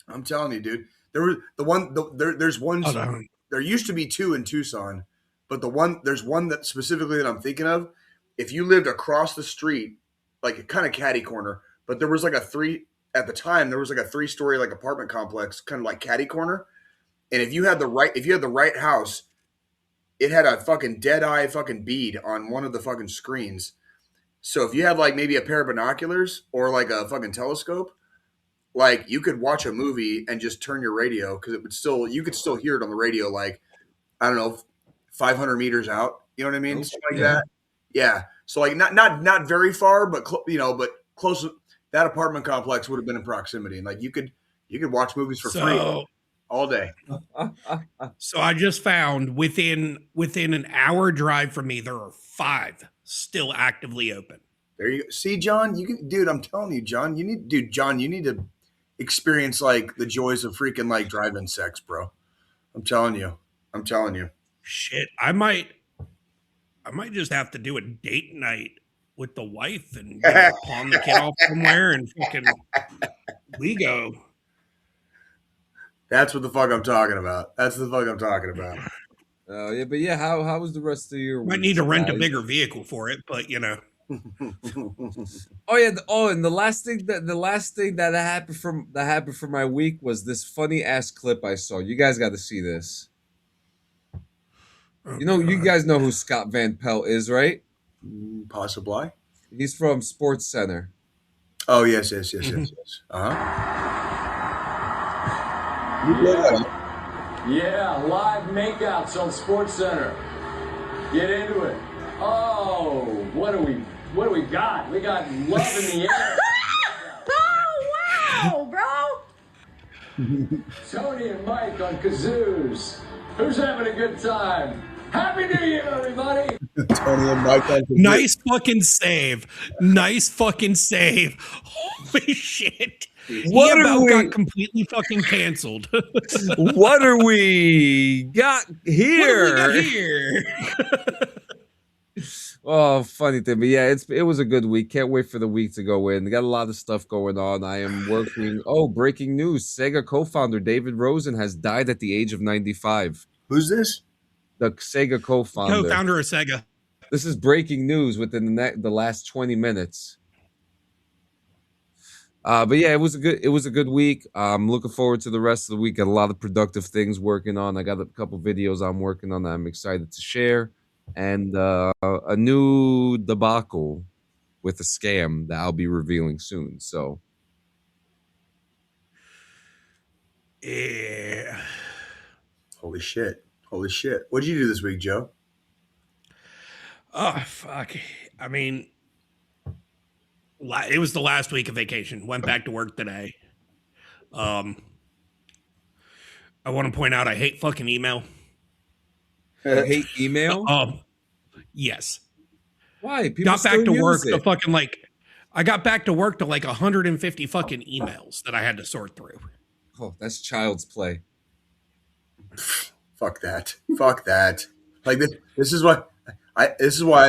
I'm telling you, dude. There's one. There used to be two in Tucson, but there's one that specifically that I'm thinking of. If you lived across the street, like a kind of catty corner, but there was like at the time there was like a 3-story like apartment complex, kind of like catty corner. And if you had the right house, it had a fucking dead eye fucking bead on one of the fucking screens. So if you had like maybe a pair of binoculars or like a fucking telescope, like you could watch a movie and just turn your radio because you could still hear it on the radio. Like, I don't know, 500 meters out, you know what I mean? Something like that. Yeah. So like not very far, but but close. That apartment complex would have been in proximity, and like you could watch movies for free all day. So I just found within an hour drive from me, there are 5 still actively open. There you go. See, John, dude. I'm telling you, John, you need to experience like the joys of freaking like drive-in sex, bro. I'm telling you. Shit, I might just have to do a date night with the wife and pawn the kid off somewhere and fucking we go. That's what the fuck I'm talking about. Yeah, but yeah, how was the rest of your week? Might need to rent a bigger vehicle for it, but Oh yeah, and the last thing that happened for my week was this funny ass clip I saw. You guys got to see this. You guys know who Scott Van Pelt is, right? Possibly. He's from Sports Center. Oh yes. Yeah, live makeouts on Sports Center. Get into it. Oh, what do we got? We got love in the air. Oh, wow, bro. Tony and Mike on kazoos. Who's having a good time? Happy New Year, everybody. Tony and Mike on kazoos. Nice fucking save. Holy shit. What got completely fucking canceled. What are we got here? Oh, funny thing, but yeah, it was a good week. Can't wait for the week to go in. Got a lot of stuff going on. I am working. Oh, breaking news! Sega co-founder David Rosen has died at the age of 95. Who's this? The Sega co-founder. Co-founder of Sega. This is breaking news within the last 20 minutes. But yeah, it was a good week. I'm looking forward to the rest of the week. Got a lot of productive things working on. I got a couple videos I'm working on that I'm excited to share, and a new debacle with a scam that I'll be revealing soon. So, yeah. Holy shit! What did you do this week, Joe? Oh fuck! I mean, it was the last week of vacation. Went back to work today. I want to point out I hate fucking email. I hate email? Yes. Why? People got back to work it. I got back to work to like 150 fucking emails that I had to sort through. Oh, that's child's play. Fuck that. Like this is why I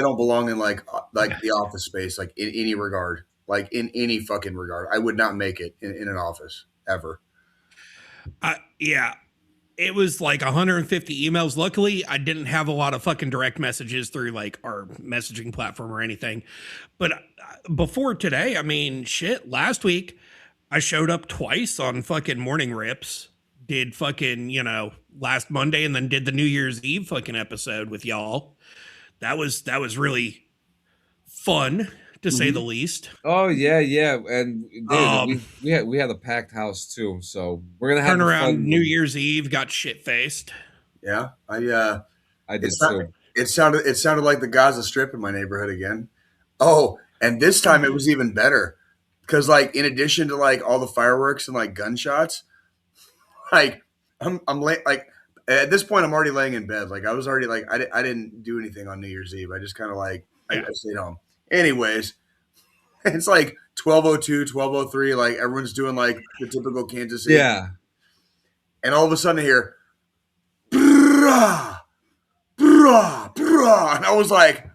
don't belong in like the office space, like in any regard. like in any fucking regard. I would not make it in an office ever. Yeah. It was like 150 emails. Luckily, I didn't have a lot of fucking direct messages through like our messaging platform or anything. But before today, I mean, shit, last week I showed up twice on fucking morning rips, did fucking, last Monday, and then did the New Year's Eve fucking episode with y'all. That was really fun, to say the least. Oh yeah, and we had a packed house too, so we're gonna have turn around New Year's Eve, got shit faced. Yeah, I did too. It sounded like the Gaza Strip in my neighborhood again. Oh, and this time it was even better because like in addition to like all the fireworks and like gunshots, like I'm like at this point I'm already laying in bed. Like I was already like I didn't do anything on New Year's Eve. I just kind of like I stayed home. Anyways, it's like 12:02, 12:03. Like everyone's doing like the typical Kansas City. Yeah. And all of a sudden I hear, brah, brah, brah. And I was like,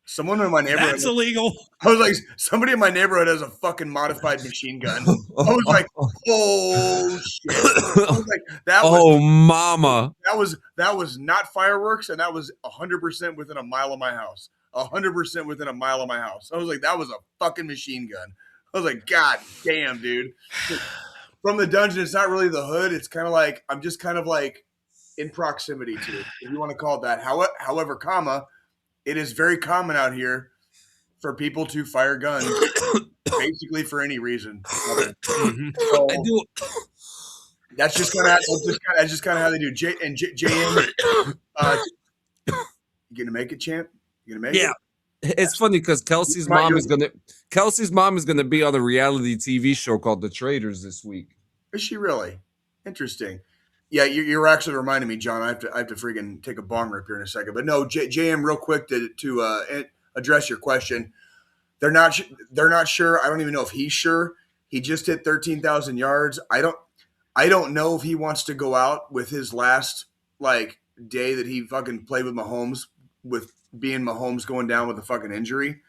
someone in my neighborhood. That's illegal. I was like, somebody in my neighborhood has a fucking modified machine gun. I was like, oh shit. I was like, mama. That was not fireworks, and that was 100% within a mile of my house. 100% within a mile of my house. I was like, that was a fucking machine gun. I was like, God damn, dude. From the dungeon, it's not really the hood. It's kind of like, I'm just kind of like in proximity to it, if you want to call it that. However, it is very common out here for people to fire guns basically for any reason. So, I do. That's just kind of how they do. JM, you gonna make it, champ? You gonna make it? It's funny because Kelsey's mom is gonna be on a reality TV show called The Traders this week. Is she really? Interesting. Yeah, you're actually reminding me, John. I have to freaking take a bong rip here in a second. But no, JM, real quick to address your question. They're not sure. I don't even know if he's sure. He just hit 13,000 yards. I don't know if he wants to go out with his last like day that he fucking played with Mahomes, with being Mahomes going down with a fucking injury.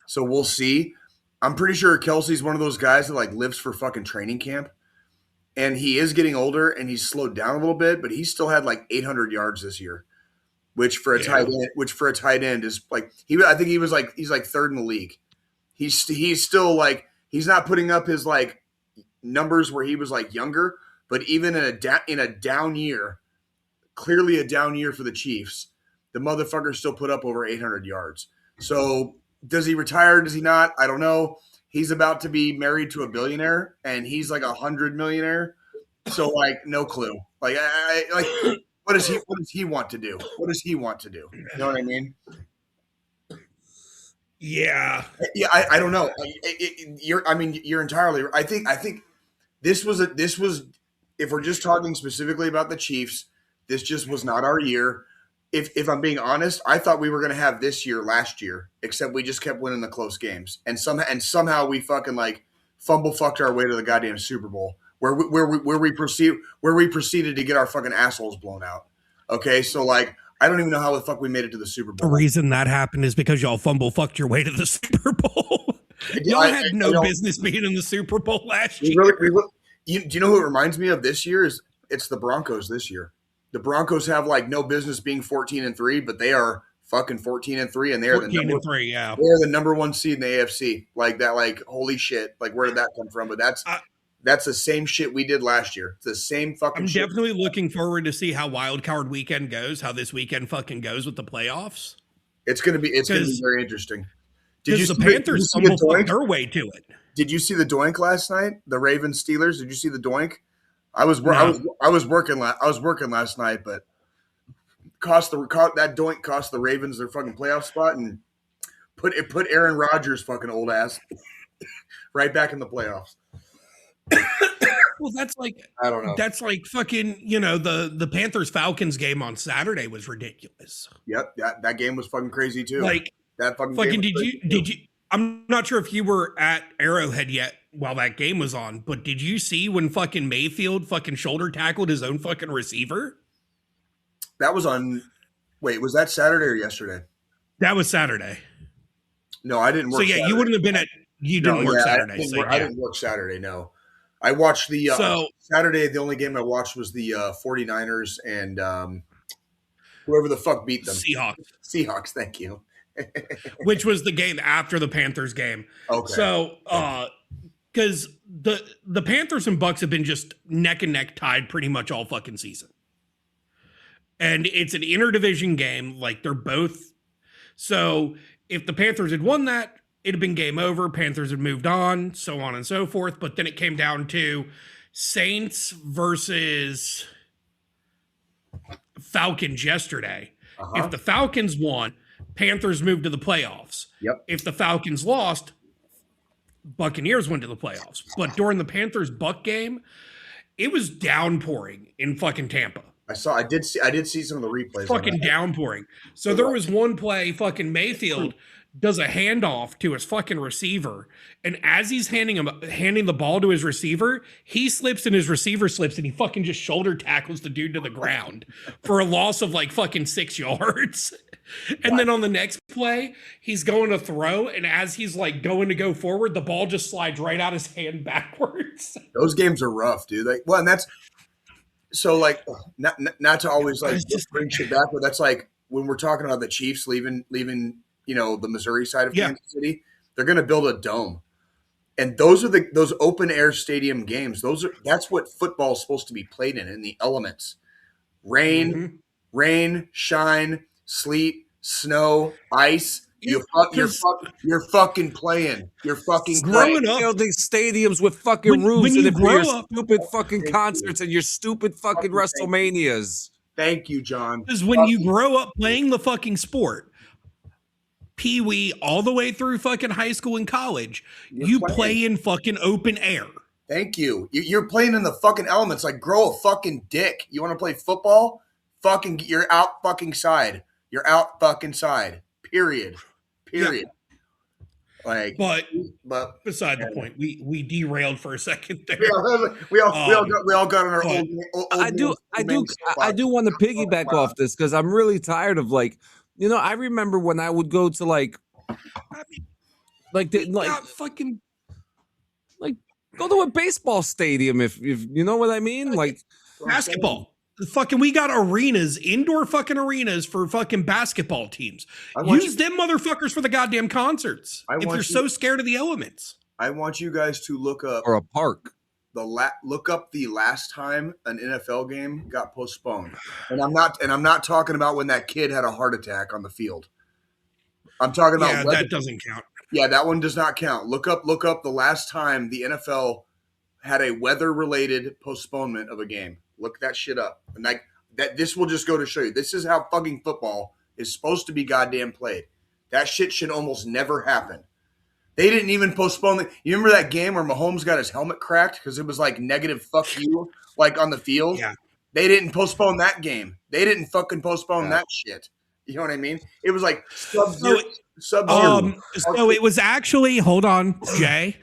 So we'll see. I'm pretty sure Kelsey's one of those guys that like lives for fucking training camp. And he is getting older and he's slowed down a little bit, but he still had like 800 yards this year, which for a tight end is like, I think he's like third in the league. He's still like, he's not putting up his like numbers where he was like younger, but even in a down year, clearly a down year for the Chiefs, the motherfucker still put up over 800 yards. So does he retire? Does he not? I don't know. He's about to be married to a billionaire, and he's like 100 millionaire. So like, no clue. Like, what does he want to do? What does he want to do? You know what I mean? Yeah. Yeah. I don't know. You're entirely. I think this was if we're just talking specifically about the Chiefs, this just was not our year. If I'm being honest, I thought we were going to have this year last year, except we just kept winning the close games, and somehow we fucking like fumble fucked our way to the goddamn Super Bowl, where we proceeded to get our fucking assholes blown out. Okay, so like I don't even know how the fuck we made it to the Super Bowl. The reason that happened is because y'all fumble fucked your way to the Super Bowl. Y'all had no business being in the Super Bowl last year. Do you know who it reminds me of this year? It's the Broncos this year. The Broncos have like no business being 14-3, but they are fucking 14-3, and they are the number one seed in the AFC. Like that, like holy shit! Like where did that come from? But that's the same shit we did last year. It's the same fucking. I'm shit. Definitely looking forward to see how Wild Card Weekend goes. How this weekend fucking goes with the playoffs. It's gonna be very interesting. Did you see the Panthers fucked their way to it? Did you see the doink last night? The Ravens Steelers. Did you see the doink? I was working last night, but that doink cost the Ravens their fucking playoff spot and put Aaron Rodgers' fucking old ass right back in the playoffs. Well, that's like I don't know. That's like fucking the Panthers Falcons game on Saturday was ridiculous. Yep, that game was fucking crazy too. Like that fucking did you? I'm not sure if you were at Arrowhead yet while that game was on, but did you see when fucking Mayfield fucking shoulder tackled his own fucking receiver? That was on. Wait, was that Saturday or yesterday? That was Saturday. No, I didn't work. So yeah, Saturday. you wouldn't have been at. You didn't work Saturday. I didn't work Saturday, no. I watched the Saturday. The only game I watched was the 49ers and whoever the fuck beat them. Seahawks, thank you. Which was the game after the Panthers game. Okay. So, because the Panthers and Bucks have been just neck and neck tied pretty much all fucking season. And it's an interdivision game. Like, they're both. So, if the Panthers had won that, it'd have been game over. Panthers had moved on, so on and so forth. But then it came down to Saints versus Falcons yesterday. If the Falcons won, Panthers moved to the playoffs. Yep. If the Falcons lost, Buccaneers went to the playoffs. But during the Panthers-Buck game, it was downpouring in fucking Tampa. I did see some of the replays. Fucking downpouring. So there was one play, fucking Mayfield does a handoff to his fucking receiver, and as he's handing the ball to his receiver, he slips and his receiver slips, and he fucking just shoulder tackles the dude to the ground for a loss of like fucking 6 yards. And then on the next play, he's going to throw, and as he's like going to go forward, the ball just slides right out his hand backwards. Those games are rough, dude. Like, well, and that's so like not to always like just bring shit back, but that's like when we're talking about the Chiefs leaving. The Missouri side of Kansas City, they're going to build a dome, and those are those open air stadium games. That's what football is supposed to be played in the elements: rain, shine, sleet, snow, ice. You're fucking playing. You're fucking growing up building stadiums with fucking roofs and for your stupid fucking concerts and your stupid fucking WrestleManias. Thank you, John. Because when you grow up playing the fucking sport, Pee-wee all the way through fucking high school and college, you play in fucking open air. Thank you. You're playing in the fucking elements. Like, grow a fucking dick. You want to play football? Fucking, you're out fucking side. You're out fucking side. Period. Yeah. Like, but beside the point, we derailed for a second there. We all got on our own. I do want to piggyback off this because I'm really tired of like. I remember when I would go to go to a baseball stadium if you know what I mean, like basketball. Fucking, we got arenas, indoor fucking arenas for fucking basketball teams. Use them motherfuckers for the goddamn concerts. If you're so scared of the elements, I want you guys to look up or a park. Look up the last time an NFL game got postponed, and I'm not talking about when that kid had a heart attack on the field. I'm talking about that doesn't count. Yeah, that one does not count. Look up the last time the NFL had a weather-related postponement of a game. Look that shit up, and that this will just go to show you this is how fucking football is supposed to be goddamn played. That shit should almost never happen. They didn't even postpone it. You remember that game where Mahomes got his helmet cracked because it was like negative fuck you, like on the field? Yeah. They didn't postpone that game. They didn't fucking postpone that shit. You know what I mean? It was like sub-zero. So it was actually, hold on, Jay.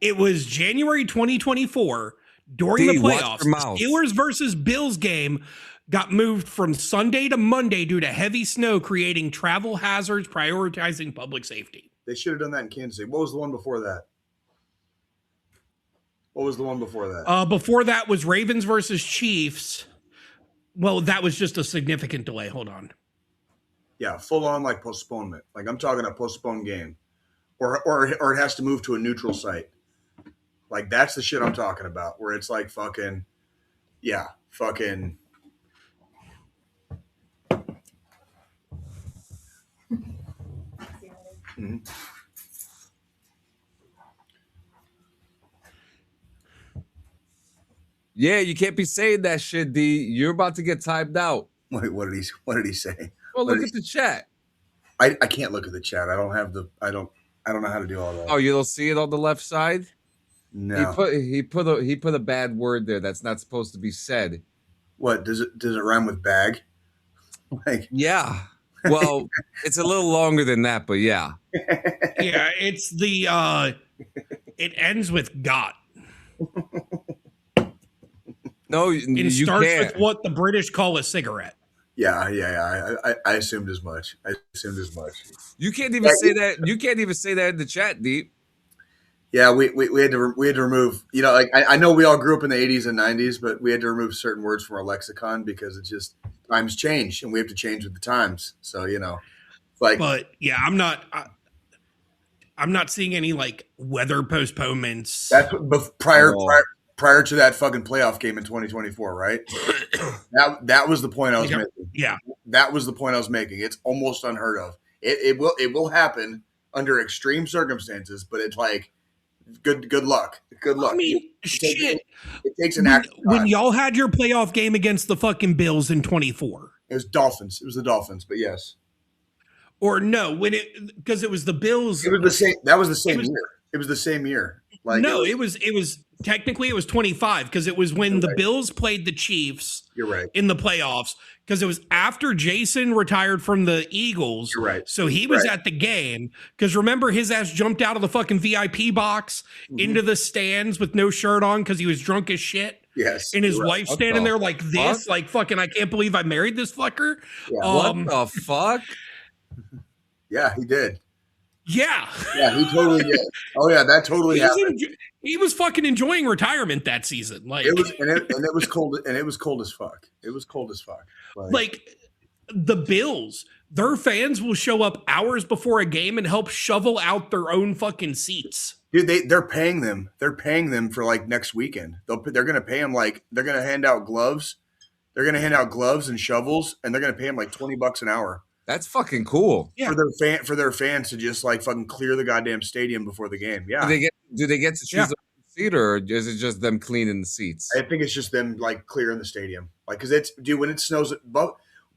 It was January 2024 during the playoffs. The Steelers versus Bills game got moved from Sunday to Monday due to heavy snow, creating travel hazards, prioritizing public safety. They should have done that in Kansas City. What was the one before that? Before that was Ravens versus Chiefs. Well, that was just a significant delay. Hold on. Yeah, full on like postponement. Like I'm talking a postponed game. Or it has to move to a neutral site. Like that's the shit I'm talking about. Where it's like fucking Mm-hmm. Yeah, you can't be saying that shit, D. You're about to get typed out. Wait, what did he say? Well, look at the chat. I can't look at the chat. I don't know how to do all that. Oh, you don't see it on the left side? No. He put a bad word there that's not supposed to be said. What does it rhyme with bag? Like yeah. Well, it's a little longer than that, but yeah. Yeah, it's the it ends with got. No, it starts with what the British call a cigarette. Yeah. I assumed as much. You can't even say that. You can't even say that in the chat, Deep. Yeah, we had to remove, you know, like I know we all grew up in the 80s and 90s, but we had to remove certain words from our lexicon because it's just times change and we have to change with the times. So, you know, like, but yeah, I'm not seeing any like weather postponements. That's prior to that fucking playoff game in 2024, right? that was the point I was making. Yeah, that was the point I was making. It's almost unheard of. It will happen under extreme circumstances, but it's like good luck. Good luck. I mean, shit. It takes an act. When y'all had your playoff game against the fucking Bills in 24, it was Dolphins. It was the Dolphins, but yes. Or no, because it was the Bills. It was the same. That was the same year. It was the same year. Like no, it was technically it was 25 because it was when the Bills played the Chiefs. You're right. In the playoffs because it was after Jason retired from the Eagles. You're right. So he was at the game because remember his ass jumped out of the fucking VIP box into the stands with no shirt on because he was drunk as shit. Yes. And his wife standing there like this, like fucking, I can't believe I married this fucker. Yeah. What the fuck? Yeah, he did. Yeah. Yeah, he totally did. Oh yeah, that totally happened. He was fucking enjoying retirement that season. Like it was, and it was cold, and it was cold as fuck. It was cold as fuck. Like the Bills, their fans will show up hours before a game and help shovel out their own fucking seats. Dude, they're paying them. They're paying them for like next weekend. They're going to pay them like they're going to hand out gloves. They're going to hand out gloves and shovels, and they're going to pay them like $20 an hour. That's fucking cool. Yeah. For their fans to just like fucking clear the goddamn stadium before the game. Yeah. Do they get to choose the seat, or is it just them cleaning the seats? I think it's just them like clearing the stadium. Like, cause when it snows,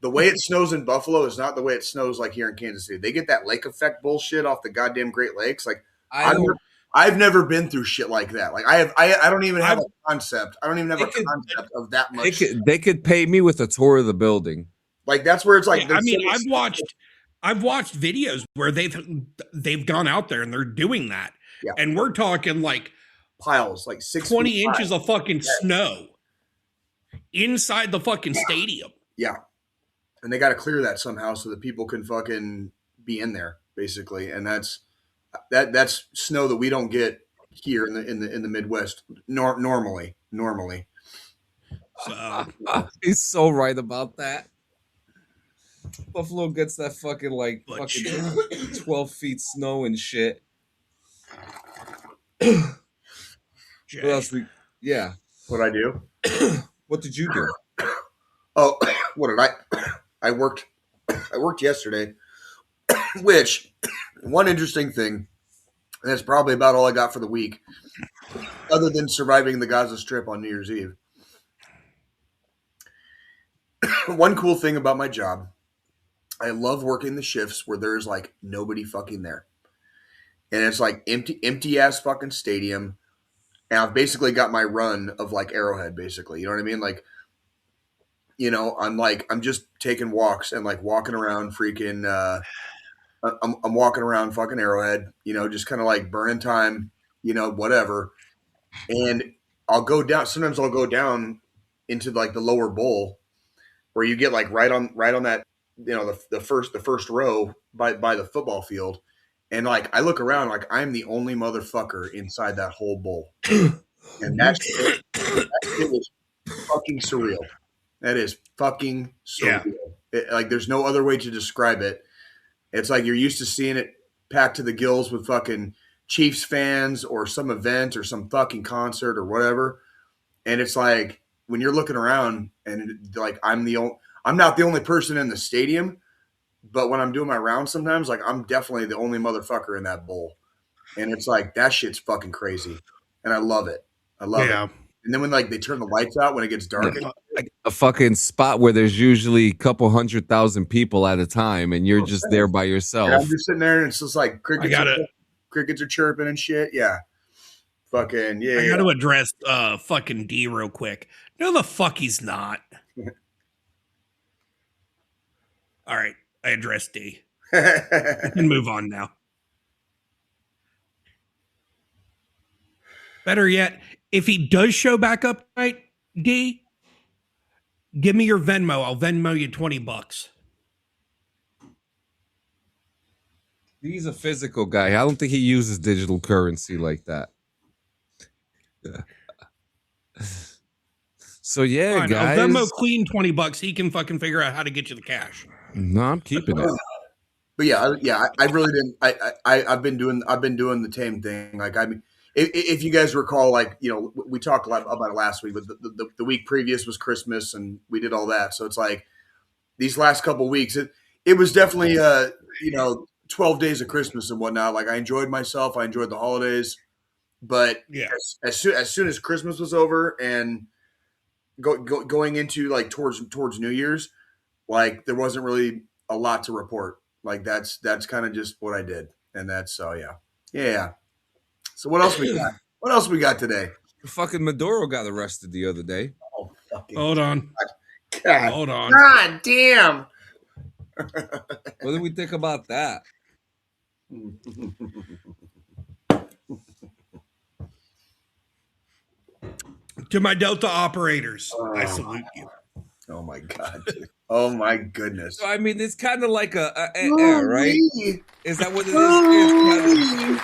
the way it snows in Buffalo is not the way it snows like here in Kansas City. They get that lake effect bullshit off the goddamn Great Lakes. Like I've never been through shit like that. Like I don't even have a concept. I don't even have a concept of that much. They could pay me with a tour of the building. Like that's where it's like. I mean, I've watched videos where they've gone out there and they're doing that, and we're talking like piles, like 20 inches of fucking snow inside the fucking stadium. Yeah, and they got to clear that somehow so that people can fucking be in there, basically. And that's snow that we don't get here in the Midwest normally. So he's so right about that. Buffalo gets that fucking like fucking 12 feet snow and shit. What else What'd I do? What did you do? Oh, what did I worked yesterday, which one interesting thing, and that's probably about all I got for the week, other than surviving the Gaza Strip on New Year's Eve. One cool thing about my job, I love working the shifts where there's like nobody fucking there. And it's like empty ass fucking stadium. And I've basically got my run of like Arrowhead, basically. You know what I mean? Like, you know, I'm just taking walks and like walking around freaking, I'm walking around fucking Arrowhead, you know, just kind of like burning time, you know, whatever. And sometimes I'll go down into like the lower bowl where you get like right on that, you know, the first row by the football field. And like, I look around, like I'm the only motherfucker inside that whole bowl. And that shit was fucking surreal. That is fucking surreal. Yeah. Like there's no other way to describe it. It's like you're used to seeing it packed to the gills with fucking Chiefs fans or some event or some fucking concert or whatever. And it's like when you're looking around and like I'm not the only person in the stadium, but when I'm doing my rounds sometimes, like I'm definitely the only motherfucker in that bowl. And it's like that shit's fucking crazy. And I love it. I love it. And then when like they turn the lights out when it gets dark, like a fucking spot where there's usually a couple 100,000 people at a time, and you're just there by yourself. I'm just sitting there, and it's just like crickets are chirping and shit. Yeah, fucking yeah. I got to address fucking D real quick. No, the fuck he's not. All right, I addressed D. We can move on now. Better yet, if he does show back up tonight, D, give me your Venmo. I'll Venmo you $20. He's a physical guy. I don't think he uses digital currency like that. So yeah, Fine, guys. I'll Venmo Clean $20. He can fucking figure out how to get you the cash. No, I'm keeping it. But I really didn't. I've been doing the same thing. Like, I mean, if you guys recall, like, you know, we talked a lot about it last week, but the week previous was Christmas, and we did all that. So it's like these last couple of weeks, it was definitely 12 days of Christmas and whatnot. Like, I enjoyed myself. I enjoyed the holidays, but Yeah, as soon as Christmas was over and going into like towards New Year's, like there wasn't really a lot to report. Like that's kind of just what I did, and that's yeah. So what else we got? What else we got today? Fucking Maduro got arrested the other day. Oh, fucking hold on. God. Hold on. God damn. What do we think about that? To my Delta operators, I salute you. Oh my God. Oh my goodness. So, I mean, it's kind of like a right? Is that what it is?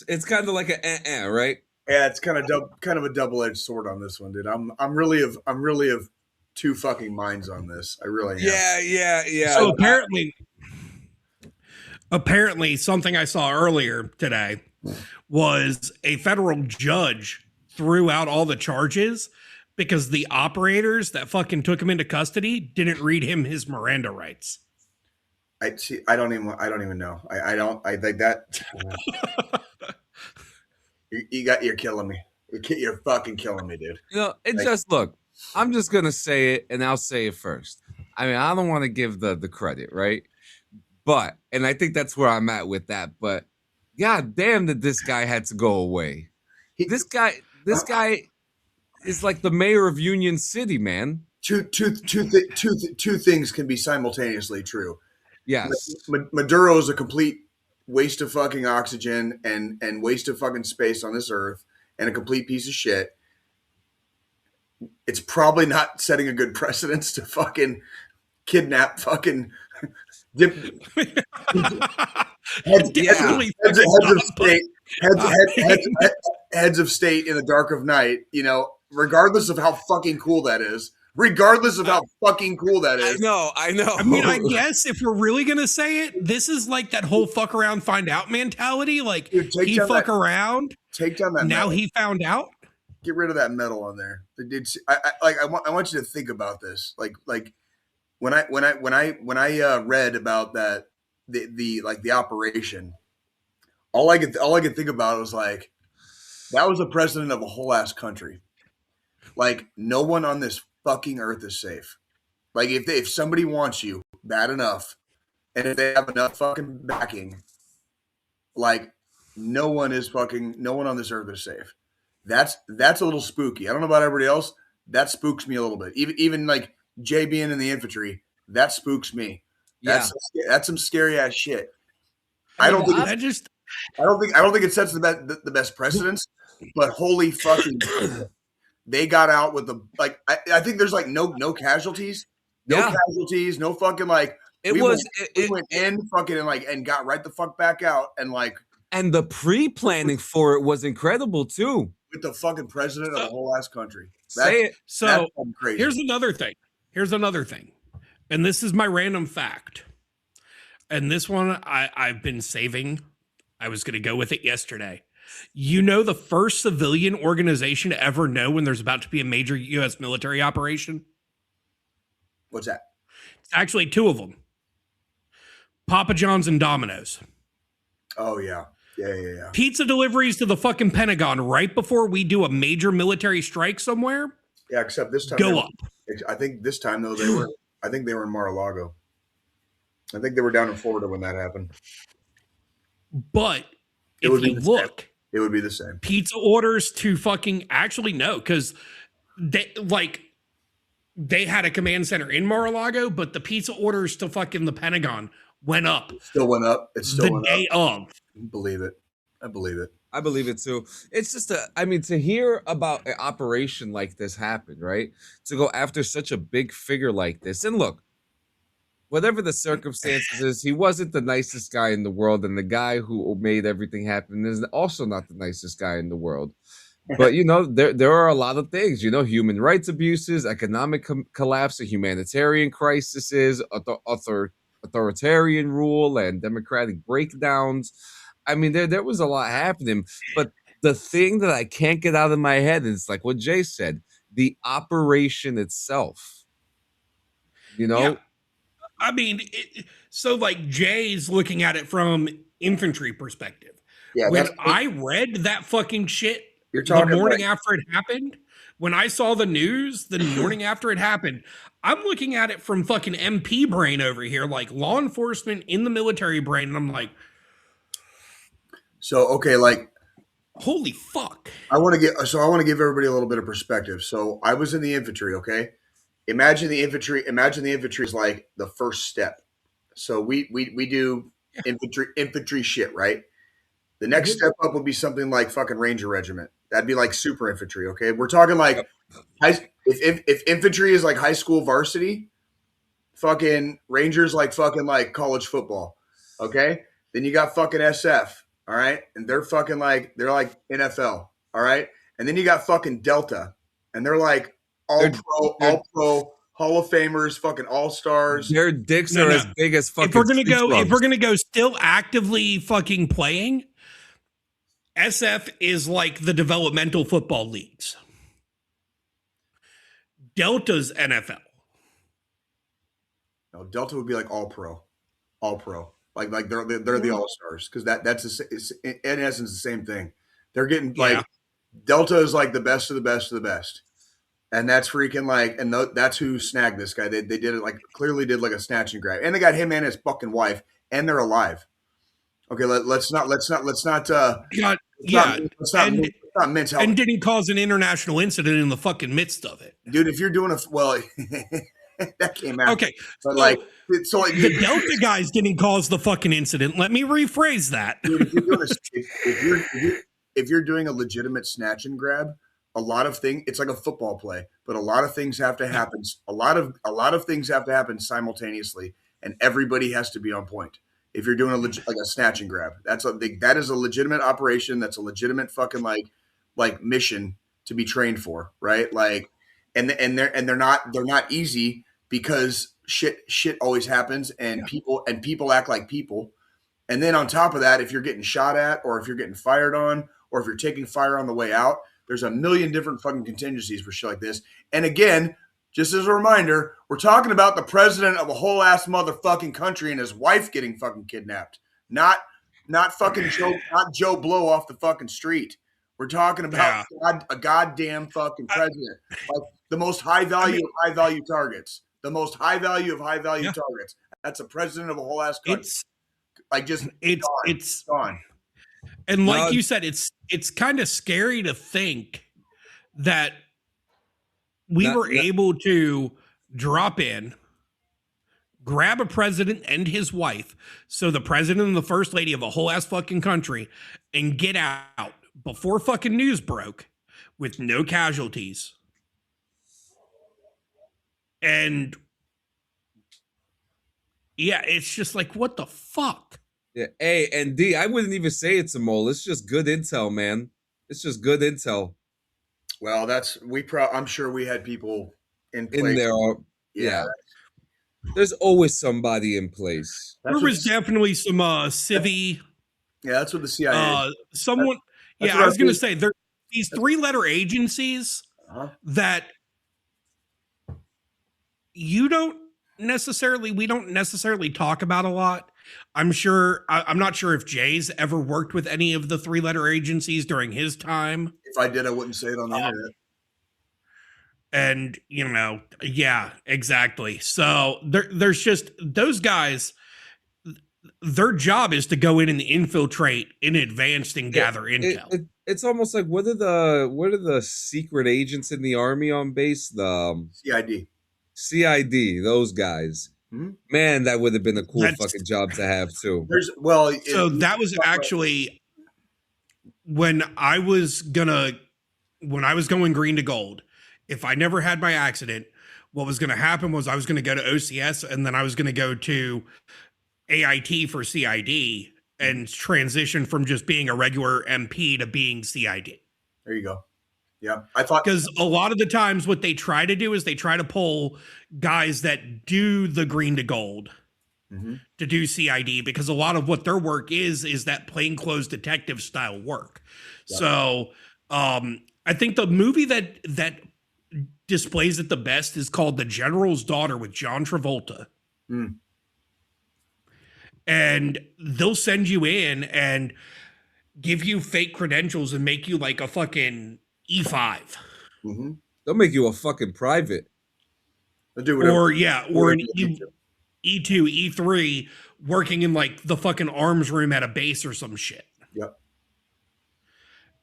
It's kind of like a right? Yeah, it's kind of a double-edged sword on this one, dude. I'm really of two fucking minds on this. I really am. Yeah. So apparently something I saw earlier today was a federal judge threw out all the charges because the operators that fucking took him into custody didn't read him his Miranda rights. I don't even know. I think that you're killing me. You're fucking killing me, dude. You know, look, I'm just gonna say it, and I'll say it first. I mean, I don't want to give the credit, right? But, and I think that's where I'm at with that. But, god damn, that this guy had to go away. This guy is like the mayor of Union City, man. Two things can be simultaneously true. Yes, Maduro is a complete waste of fucking oxygen and waste of fucking space on this earth, and a complete piece of shit. It's probably not setting a good precedence to fucking kidnap fucking heads of state in the dark of night, you know, regardless of how fucking cool that is. Regardless of how fucking cool that is. I know. I mean, I guess if we're really going to say it, this is like that whole fuck around, find out mentality. Like, dude, he fuck around. Take down that now metal. He found out. Get rid of that metal on there. Dude, I want you to think about this. Like when I read about that, the operation, all I could think about was like, that was the president of a whole ass country. Like, no one on this fucking earth is safe. Like, if somebody wants you bad enough, and if they have enough fucking backing, like, no one on this earth is safe. That's a little spooky. I don't know about everybody else. That spooks me a little bit. Even like Jay being in the infantry, that spooks me. That's some scary ass shit. I don't think it sets the best precedence, but holy fucking. They got out with the like. I think there's like no casualties, casualties, no fucking like. We went in fucking and got right the fuck back out and like. And the pre-planning for it was incredible too. With the fucking president of the whole ass country. So here's another thing, and this is my random fact. And this one I've been saving. I was going to go with it yesterday. You know, the first civilian organization to ever know when there's about to be a major U.S. military operation? What's that? It's actually two of them. Papa John's and Domino's. Oh, yeah. Yeah. Pizza deliveries to the fucking Pentagon right before we do a major military strike somewhere. Yeah, except this time. Go up. I think this time, though, they were in Mar-a-Lago. I think they were down in Florida when that happened. But if you look... It would be the same. Pizza orders to fucking actually no, because they had a command center in Mar-a-Lago, but the pizza orders to fucking the Pentagon went up. Still went up. It's still the day of. Believe it. I believe it. I believe it too. It's just to hear about an operation like this happen, right? To go after such a big figure like this, and look, whatever the circumstances is, he wasn't the nicest guy in the world, and the guy who made everything happen is also not the nicest guy in the world. But there are a lot of things, human rights abuses, economic collapse, humanitarian crises, authoritarian rule, and democratic breakdowns. I mean, there was a lot happening, but the thing that I can't get out of my head is like what Jay said, the operation itself. Yeah. I mean, so like Jay's looking at it from infantry perspective. Yeah, when I read that fucking shit the morning after it happened, when I saw the news the morning after it happened, I'm looking at it from fucking MP brain over here, like law enforcement in the military brain, and I'm like, so okay, like, holy fuck. I want to give everybody a little bit of perspective. So I was in the infantry, okay? Imagine the infantry is like the first step. So we do infantry shit, right? The next step up would be something like fucking Ranger Regiment. That'd be like super infantry, okay? We're talking like if infantry is like high school varsity, fucking Rangers like fucking like college football, okay? Then you got fucking SF, all right? And they're like NFL, all right? And then you got fucking Delta, and they're like all pro, Hall of Famers, fucking all-stars. Their dicks are as big as fucking. If we're gonna go still actively fucking playing, SF is like the developmental football leagues. Delta's NFL. No, Delta would be like all pro. Like they're the all-stars, because that's in essence the same thing. They're getting like Delta is like the best of the best of the best. And that's freaking like, and that's who snagged this guy. They did it like, clearly did like a snatch and grab, and they got him and his fucking wife, and they're alive. Okay, let's not mince health. And didn't cause an international incident in the fucking midst of it, dude. If you're doing that came out. Okay, but the Delta guys didn't cause the fucking incident. Let me rephrase that. Dude, if you're doing a legitimate snatch and grab, a lot of things, it's like a football play, but a lot of things have to happen. A lot of things have to happen simultaneously, and everybody has to be on point. If you're doing like a snatch and grab, that is a legitimate operation. That's a legitimate fucking like mission to be trained for, right? Like, and they're not easy, because shit always happens, and people act like people. And then on top of that, if you're getting shot at, or if you're getting fired on, or if you're taking fire on the way out, there's a million different fucking contingencies for shit like this. And again, just as a reminder, we're talking about the president of a whole ass motherfucking country and his wife getting fucking kidnapped. Not fucking Joe Blow off the fucking street. We're talking about a goddamn fucking president. Like the most high value of high value targets. The most high value of high value targets. That's a president of a whole ass country. It's gone. And like you said, it's kind of scary to think that we were able to drop in, grab a president and his wife, so the president and the first lady of a whole ass fucking country, and get out before fucking news broke with no casualties. And yeah, it's just like, what the fuck? Yeah, A and D, I wouldn't even say it's a mole. It's just good intel, man. It's just good intel. Well, I'm sure we had people in there. Yeah. There's always somebody in place. There was definitely some civvy. Yeah, that's what the CIA. Someone. Yeah, I was going to say there. These 3-letter agencies that we don't necessarily talk about a lot. I'm not sure if Jay's ever worked with any of the 3-letter agencies during his time. If I did, I wouldn't say it on the internet. And, yeah, exactly. So there's just those guys, their job is to go in and infiltrate in advance and gather intel. It's almost like, what are the secret agents in the army on base? The CID, those guys. Man, that would have been a cool fucking job to have too. So that was actually when I was going green to gold. if I never had my accident, what was going to happen was I was going to go to OCS and then I was going to go to AIT for CID and transition from just being a regular MP to being CID. There you go. Yeah. I thought, because a lot of the times what they try to do is they try to pull guys that do the green to gold to do CID, because a lot of what their work is that plainclothes detective style work. Yep. So I think the movie that displays it the best is called The General's Daughter with John Travolta. And they'll send you in and give you fake credentials and make you like a fucking E5. They'll make you a fucking private. They'll do whatever. Or an E2, E3, working in like the fucking arms room at a base or some shit. Yep.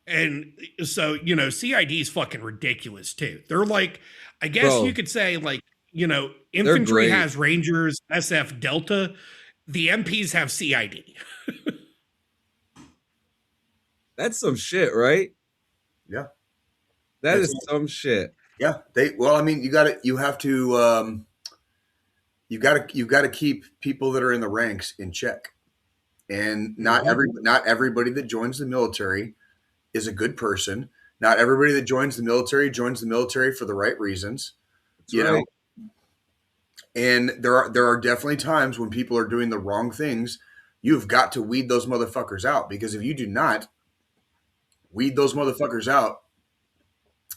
And so, you know, CID is fucking ridiculous too. They're like, I guess you could say like, you know, infantry has Rangers, SF, Delta. The MPs have CID. That's some shit, right? Yeah. That is some shit. Yeah. You have to you got to keep people that are in the ranks in check. And not everybody that joins the military is a good person. Not everybody that joins the military for the right reasons. That's you know. And there are definitely times when people are doing the wrong things. You've got to weed those motherfuckers out, because if you do not weed those motherfuckers out,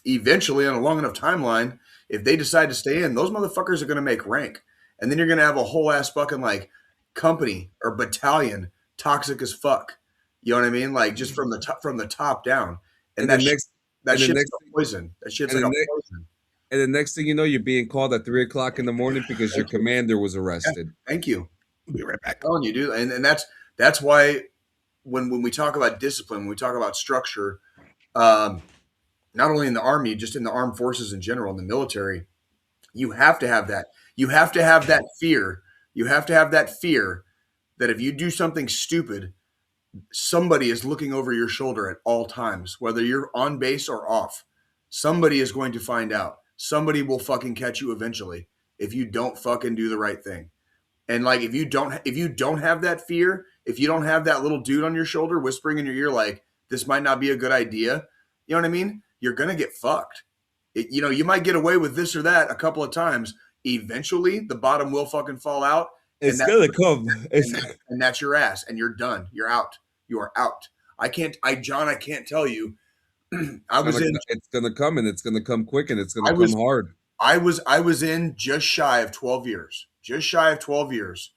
eventually on a long enough timeline, if they decide to stay in, those motherfuckers are going to make rank. And then you're going to have a whole ass fucking like company or battalion toxic as fuck. You know what I mean? Like just from the top down. And that shit's like poison. That shit's like a poison. And the next thing you know, you're being called at 3:00 in the morning because your commander was arrested. Yeah, thank you. We'll be right back. I'm telling you, dude. And that's why when we talk about discipline, when we talk about structure, not only in the Army, just in the armed forces in general, in the military, you have to have that. You have to have that fear. You have to have that fear that if you do something stupid, somebody is looking over your shoulder at all times, whether you're on base or off. Somebody is going to find out. Somebody will fucking catch you eventually if you don't fucking do the right thing. And like if you don't have that fear, if you don't have that little dude on your shoulder whispering in your ear like this might not be a good idea, you know what I mean? You're gonna get fucked. You might get away with this or that a couple of times. Eventually, the bottom will fucking fall out. It's gonna come. And that's your ass, and you're done. You're out. You are out. I can't tell you. It's gonna come, and it's gonna come quick, and it's gonna come hard. I was in just shy of 12 years. Just shy of 12 years.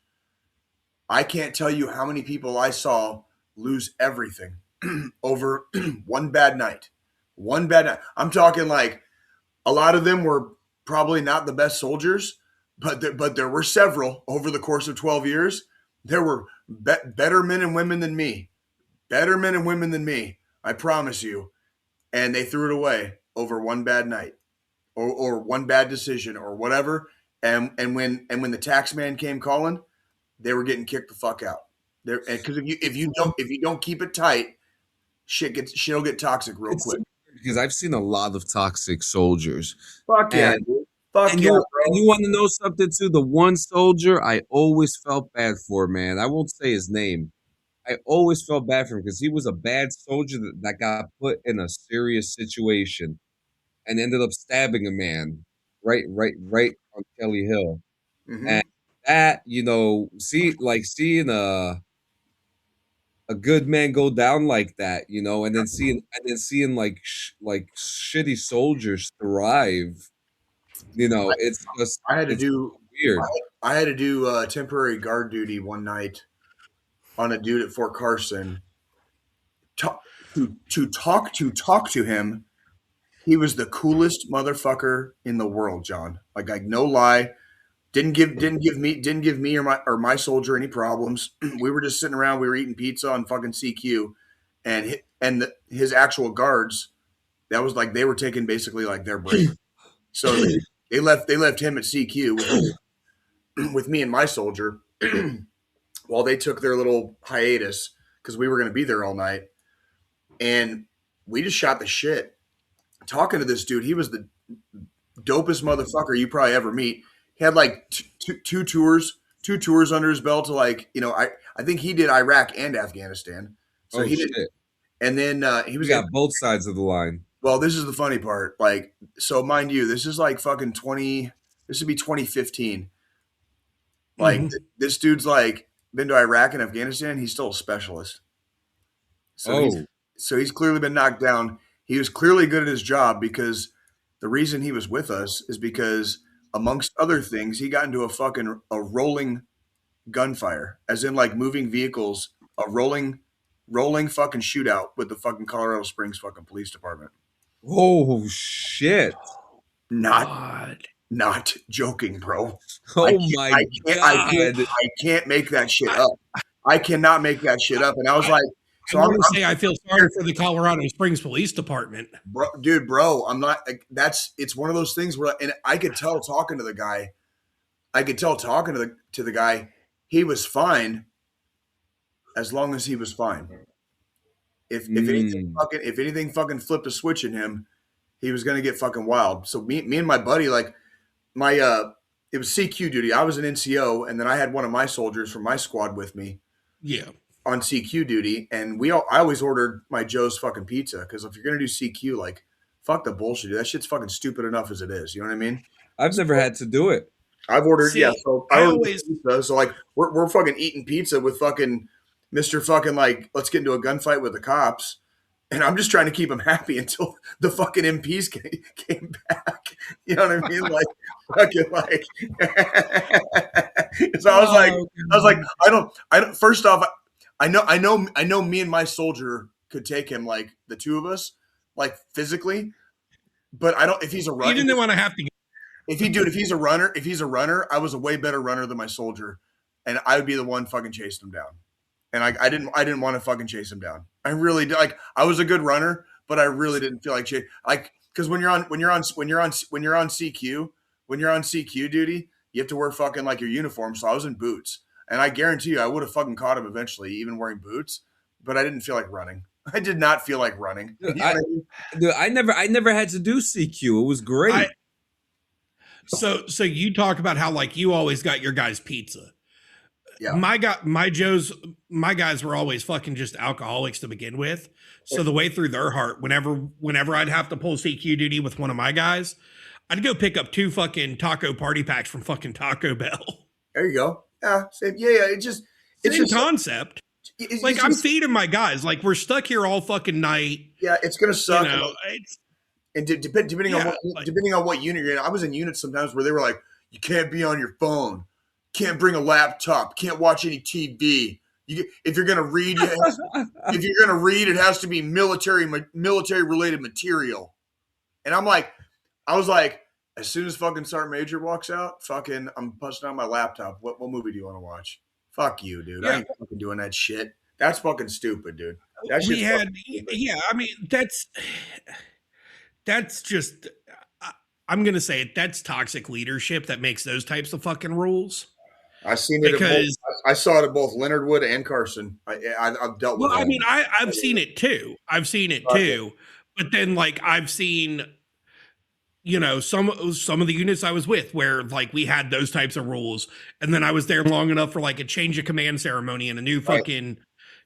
I can't tell you how many people I saw lose everything over one bad night. One bad night. I'm talking like a lot of them were probably not the best soldiers, but there were several over the course of 12 years. There were better men and women than me. Better men and women than me. I promise you. And they threw it away over one bad night or one bad decision or whatever. And when the tax man came calling, they were getting kicked the fuck out. Because if you don't keep it tight, shit'll get toxic real quick. Because I've seen a lot of toxic soldiers. Fuck yeah, dude. And you want to know something too? The one soldier I always felt bad for, man. I won't say his name. I always felt bad for him because he was a bad soldier that got put in a serious situation and ended up stabbing a man right on Kelly Hill. Mm-hmm. And that, seeing a good man go down like that, and then seeing like shitty soldiers thrive, it's just weird. I had to do temporary guard duty one night on a dude at Fort Carson. To talk to him, he was the coolest motherfucker in the world, John. Like no lie. Didn't give me or my soldier any problems. We were just sitting around. We were eating pizza on fucking CQ, and his actual guards. That was like they were taking basically like their break. So they left him at CQ with me and my soldier while they took their little hiatus because we were going to be there all night, and we just shot the shit. talking to this dude. He was the dopest motherfucker you probably ever meet. He had like two tours under his belt to like, you know, I think he did Iraq and Afghanistan. So he did, and then he was got both sides of the line. Well, this is the funny part. Like, so mind you, this is like fucking this would be 2015. Like this dude's like been to Iraq and Afghanistan. He's still a specialist. So he's clearly been knocked down. He was clearly good at his job because the reason he was with us is because, amongst other things, he got into a rolling gunfire, as in like moving vehicles, a rolling fucking shootout with the fucking Colorado Springs fucking police department. Oh shit! Not joking, bro. Oh my God! I can't make that shit up. I cannot make that shit up. And I was like, so I want to say I feel sorry for the Colorado Springs Police Department, bro. I'm not. It's one of those things where, and I could tell talking to the guy. To the guy, he was fine, as long as he was fine. If anything fucking flipped a switch in him, he was gonna get fucking wild. So me and my buddy, like it was CQ duty. I was an NCO, and then I had one of my soldiers from my squad with me. Yeah. On CQ duty, and I always ordered my Joe's fucking pizza, because if you're gonna do CQ, like, fuck the bullshit, dude. That shit's fucking stupid enough as it is. You know what I mean? I've never had to do it. I've ordered, So I always pizza. So like we're fucking eating pizza with fucking Mr. fucking like, let's get into a gunfight with the cops, and I'm just trying to keep him happy until the fucking MPs came back. You know what I mean? Like fucking like. So I was like, I don't. First off, I know me and my soldier could take him, like the two of us, like physically, but I don't, if he's a runner. You didn't want to have to. If he's a runner, I was a way better runner than my soldier, and I would be the one fucking chasing him down. And I didn't want to fucking chase him down. I really did. Like, I was a good runner, but I really didn't feel like because when you're on CQ duty, you have to wear fucking like your uniform. So I was in boots. And I guarantee you, I would have fucking caught him eventually, even wearing boots. But I didn't feel like running. I did not feel like running. I never had to do CQ. It was great. So you talk about how like you always got your guys' pizza. Yeah. My guys were always fucking just alcoholics to begin with. So the way through their heart, whenever I'd have to pull CQ duty with one of my guys, I'd go pick up 2 fucking taco party packs from fucking Taco Bell. There you go. Yeah, same. Yeah. It's same concept. I'm feeding my guys. Like, we're stuck here all fucking night. Yeah, it's gonna suck. You know, and depending on what unit you're in, I was in units sometimes where they were like, you can't be on your phone, can't bring a laptop, can't watch any TV. If you're gonna read, it has to be military related material. And I was like, as soon as fucking Sergeant Major walks out, fucking, I'm busting out my laptop. What movie do you want to watch? Fuck you, dude. Yeah. I ain't fucking doing that shit. That's fucking stupid, dude. That shit's I mean, that's just, I'm going to say it. That's toxic leadership that makes those types of fucking rules. I've seen it because I saw it at both Leonard Wood and Carson. I've dealt with it. Well, I mean, I've seen it too. But then, like, I've seen, you know, some of the units I was with where like we had those types of rules, and then I was there long enough for like a change of command ceremony, and a new fucking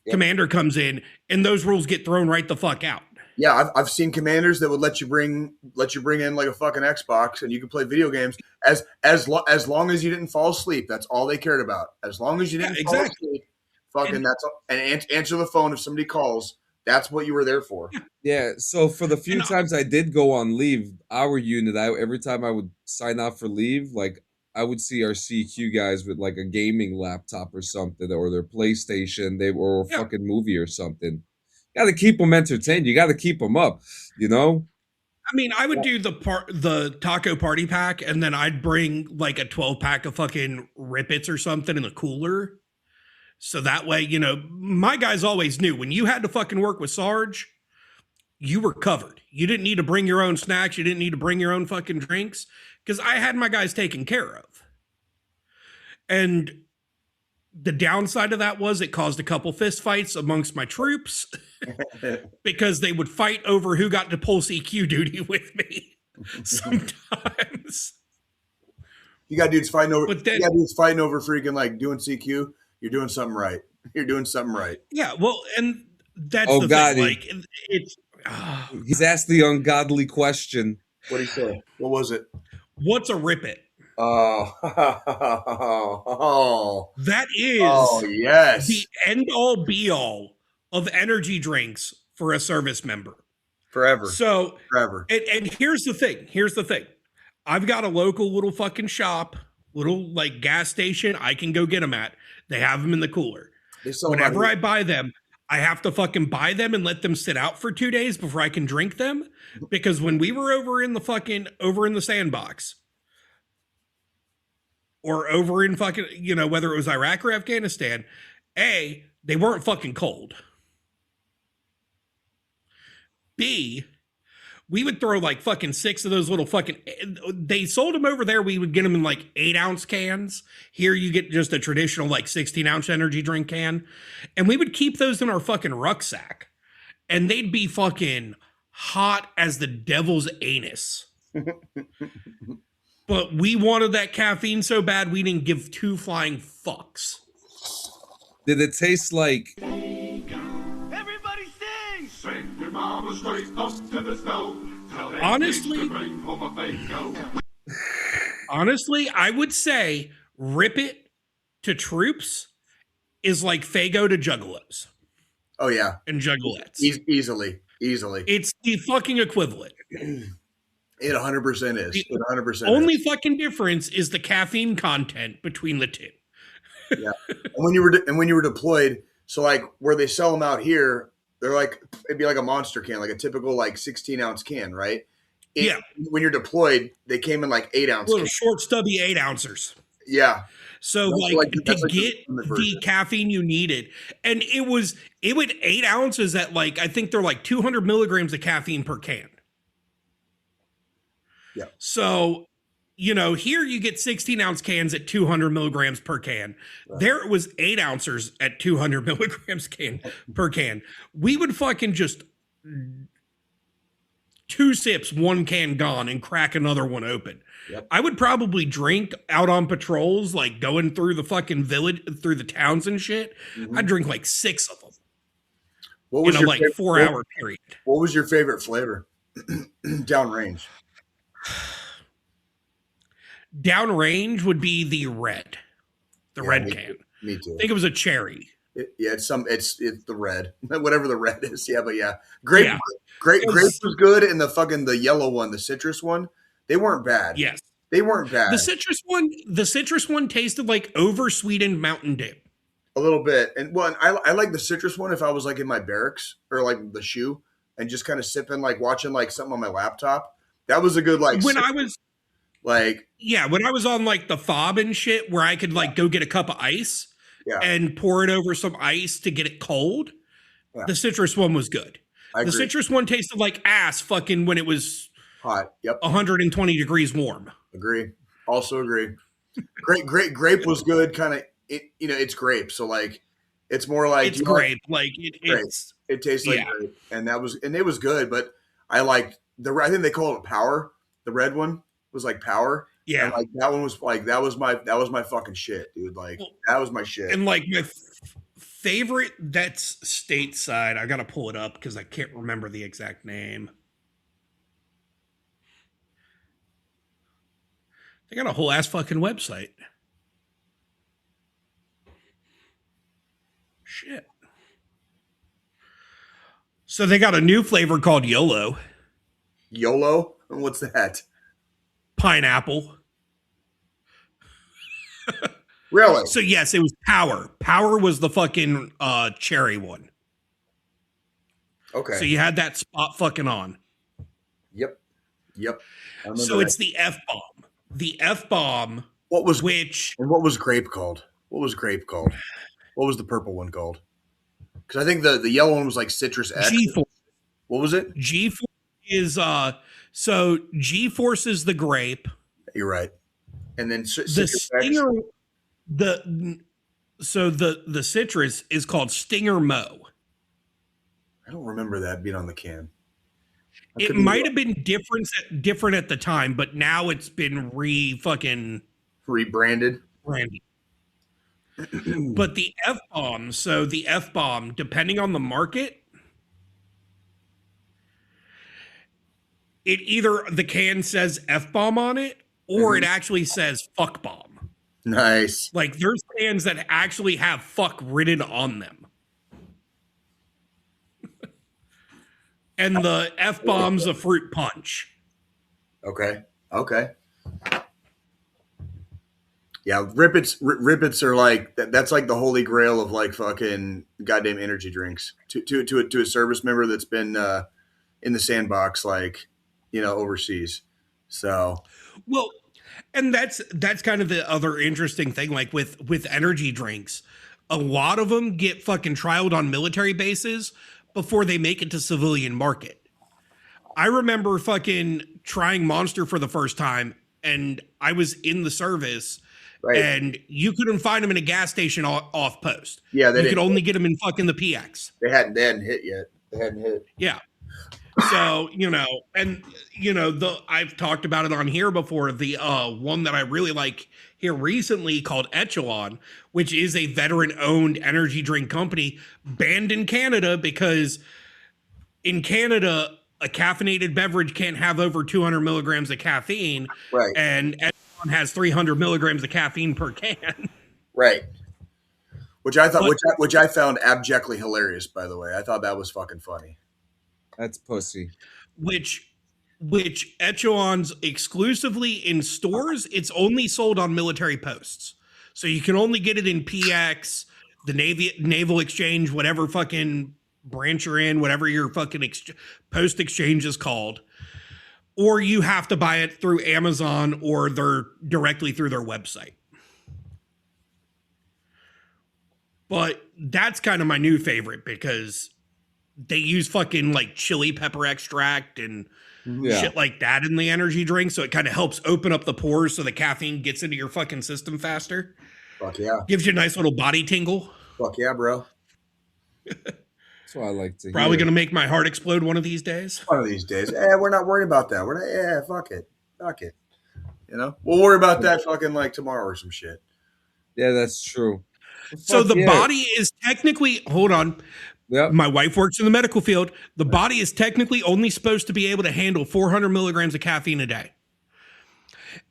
commander comes in, and those rules get thrown right the fuck out. Yeah, I've seen commanders that would let you bring in like a fucking Xbox, and you can play video games as long as you didn't fall asleep. That's all they cared about. As long as you didn't fall asleep, fucking that's all, and answer the phone if somebody calls. That's what you were there for. Yeah. So for the few times I did go on leave, our unit, every time I would sign out for leave, like I would see our CQ guys with like a gaming laptop or something, or their PlayStation, or a fucking movie or something. You got to keep them entertained. You got to keep them up, you know? I mean, I would do the taco party pack, and then I'd bring like a 12-pack of fucking Rippets or something in the cooler. So that way, you know, my guys always knew when you had to fucking work with Sarge, you were covered. You didn't need to bring your own snacks. You didn't need to bring your own fucking drinks, because I had my guys taken care of. And The downside of that was it caused a couple fist fights amongst my troops because they would fight over who got to pull CQ duty with me sometimes. You got dudes fighting over. But then, you got dudes fighting over freaking like doing CQ. You're doing something right. You're doing something right. Yeah, well, and that's Oh, the God, thing. Like, it's He's asked the ungodly question. What did he say? What was it? What's a rippet? Oh, That is yes, the end all be all of energy drinks for a service member. Forever. So forever. And here's the thing. Here's the thing. I've got a local little fucking shop, little like gas station I can go get them at. They have them in the cooler. Whenever I buy them, I have to fucking buy them and let them sit out for 2 days before I can drink them. Because when we were over in the sandbox, or over in fucking, whether it was Iraq or Afghanistan, A, they weren't fucking cold. B, we would throw like fucking 6 of those little fucking, they sold them over there. We would get them in like 8-ounce cans. Here you get just a traditional like 16-ounce energy drink can. And we would keep those in our fucking rucksack. And they'd be fucking hot as the devil's anus. But we wanted that caffeine so bad we didn't give 2 flying fucks. Did it taste like... Everybody sing! Send your mama straight up to the stove. Tell that Honestly, bitch to bring home a Fago. Honestly, I would say Rip It to troops is like Fago to juggalos. Oh, yeah. And juggalettes. Easily. It's the fucking equivalent. It 100% is. It 100% only is. fucking difference is the caffeine content between the two. Yeah. And when you were deployed, so like where they sell them out here, they're like, it'd be like a monster can, like a typical like 16-ounce can, right? Yeah. When you're deployed, they came in like 8-ounce Little cans. short, stubby 8-ouncers. Yeah. So to get the caffeine you needed, and it would 8 ounces at like, I think they're like 200 milligrams of caffeine per can. Yeah. So, here you get 16-ounce cans at 200 milligrams per can. Right. There it was 8 ounces at 200 milligrams per can. We would fucking just 2 sips, 1 can gone, and crack another one open. Yep. I would probably drink out on patrols, like going through the fucking village, through the towns and shit. Mm-hmm. I'd drink like 6 of them. What was in a like 4-hour period. What was your favorite flavor? Downrange. Downrange would be the red. The red can. Me too. I think it was a cherry. It's the red. Whatever the red is. Yeah, but yeah. Grape was good, and the yellow one, the citrus one, they weren't bad. Yes. They weren't bad. The citrus one tasted like over sweetened Mountain Dew. A little bit. And I like the citrus one if I was like in my barracks or like the shoe and just kind of sipping, like watching like something on my laptop. That was a good like when I was on like the fob and shit where I could like go get a cup of ice and pour it over some ice to get it cold. Yeah. The citrus one was good. The citrus one tasted like ass fucking when it was hot. Yep. 120 degrees warm. Agree. Also agree. Grape was good. Kind of it's grape. So like it's more like it's grape. Like it tastes like grape. And it was good, but I liked I think they call it Power. The red one was like Power. Yeah. And like that one was like that was my fucking shit, dude. Like that was my shit. And like my favorite that's stateside. I gotta pull it up because I can't remember the exact name. They got a whole ass fucking website. Shit. So they got a new flavor called YOLO. YOLO? What's that? Pineapple. Really? So yes, it was Power. Power was the fucking cherry one. Okay. So you had that spot fucking on. Yep. So it's the F-bomb. The F-bomb. What was grape called? What was the purple one called? Because I think the yellow one was like Citrus X. G-Force. What was it? G-Force is so G-Force is the grape. You're right. And then the stinger, So the citrus is called Stinger Mo. I don't remember that being on the can. It might have been different at the time, but now it's been rebranded. But the F-bomb, so the F-bomb, depending on the market, it either the can says F-bomb on it or it actually says fuck bomb. Nice. Like there's cans that actually have fuck written on them. And the F-bomb's a fruit punch. Okay. Yeah, Rippets are like that's like the holy grail of like fucking goddamn energy drinks. To a service member that's been in the sandbox, like, you know, overseas. So, well, and that's kind of the other interesting thing, like with energy drinks, a lot of them get fucking trialed on military bases before they make it to civilian market. I remember fucking trying Monster for the first time, and I was in the service. Right. And you couldn't find them in a gas station off post. Yeah, you could only get them in fucking the PX. They hadn't hit yet. Yeah. So, you know, and you know, I've talked about it on here before. The one that I really like here recently called Echelon, which is a veteran-owned energy drink company banned in Canada because in Canada a caffeinated beverage can't have over 200 milligrams of caffeine. Right. And has 300 milligrams of caffeine per can. Right. Which I thought, which I found abjectly hilarious, by the way. I thought that was fucking funny. That's pussy. Which Echelon's exclusively in stores. It's only sold on military posts. So you can only get it in PX, the Naval Exchange, whatever fucking branch you're in, whatever your fucking post exchange is called. Or you have to buy it through Amazon or directly through their website. But that's kind of my new favorite because they use fucking like chili pepper extract and shit like that in the energy drink. So it kind of helps open up the pores so the caffeine gets into your fucking system faster. Fuck yeah. Gives you a nice little body tingle. Fuck yeah, bro. That's what I like to Probably going to make my heart explode one of these days. One of these days. We're not worried about that. Fuck it. You know? We'll worry about that fucking like tomorrow or some shit. Yeah, that's true. So the body is technically, hold on. Yep. My wife works in the medical field. The body is technically only supposed to be able to handle 400 milligrams of caffeine a day.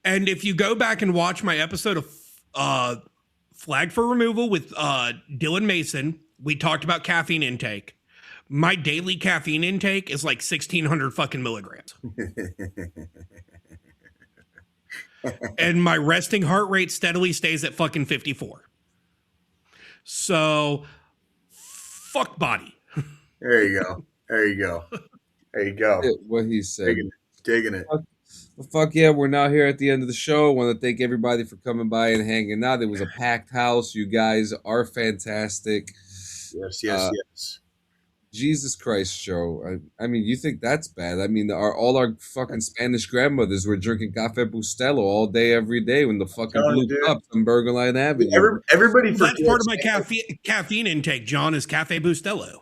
And if you go back and watch my episode of Flag for Removal with Dylan Mason, we talked about caffeine intake. My daily caffeine intake is like 1,600 fucking milligrams. And my resting heart rate steadily stays at fucking 54. So, fuck body. There you go. What he said. Digging it. Fuck yeah, we're now here at the end of the show. I want to thank everybody for coming by and hanging out. It was a packed house. You guys are fantastic. Yes. Jesus Christ, Joe. I mean, you think that's bad? I mean, all our fucking Spanish grandmothers were drinking Café Bustelo all day, every day when the fucking blew up on Burger Line Avenue. Everybody forgets. That's part of my caffeine intake, John, is Café Bustelo.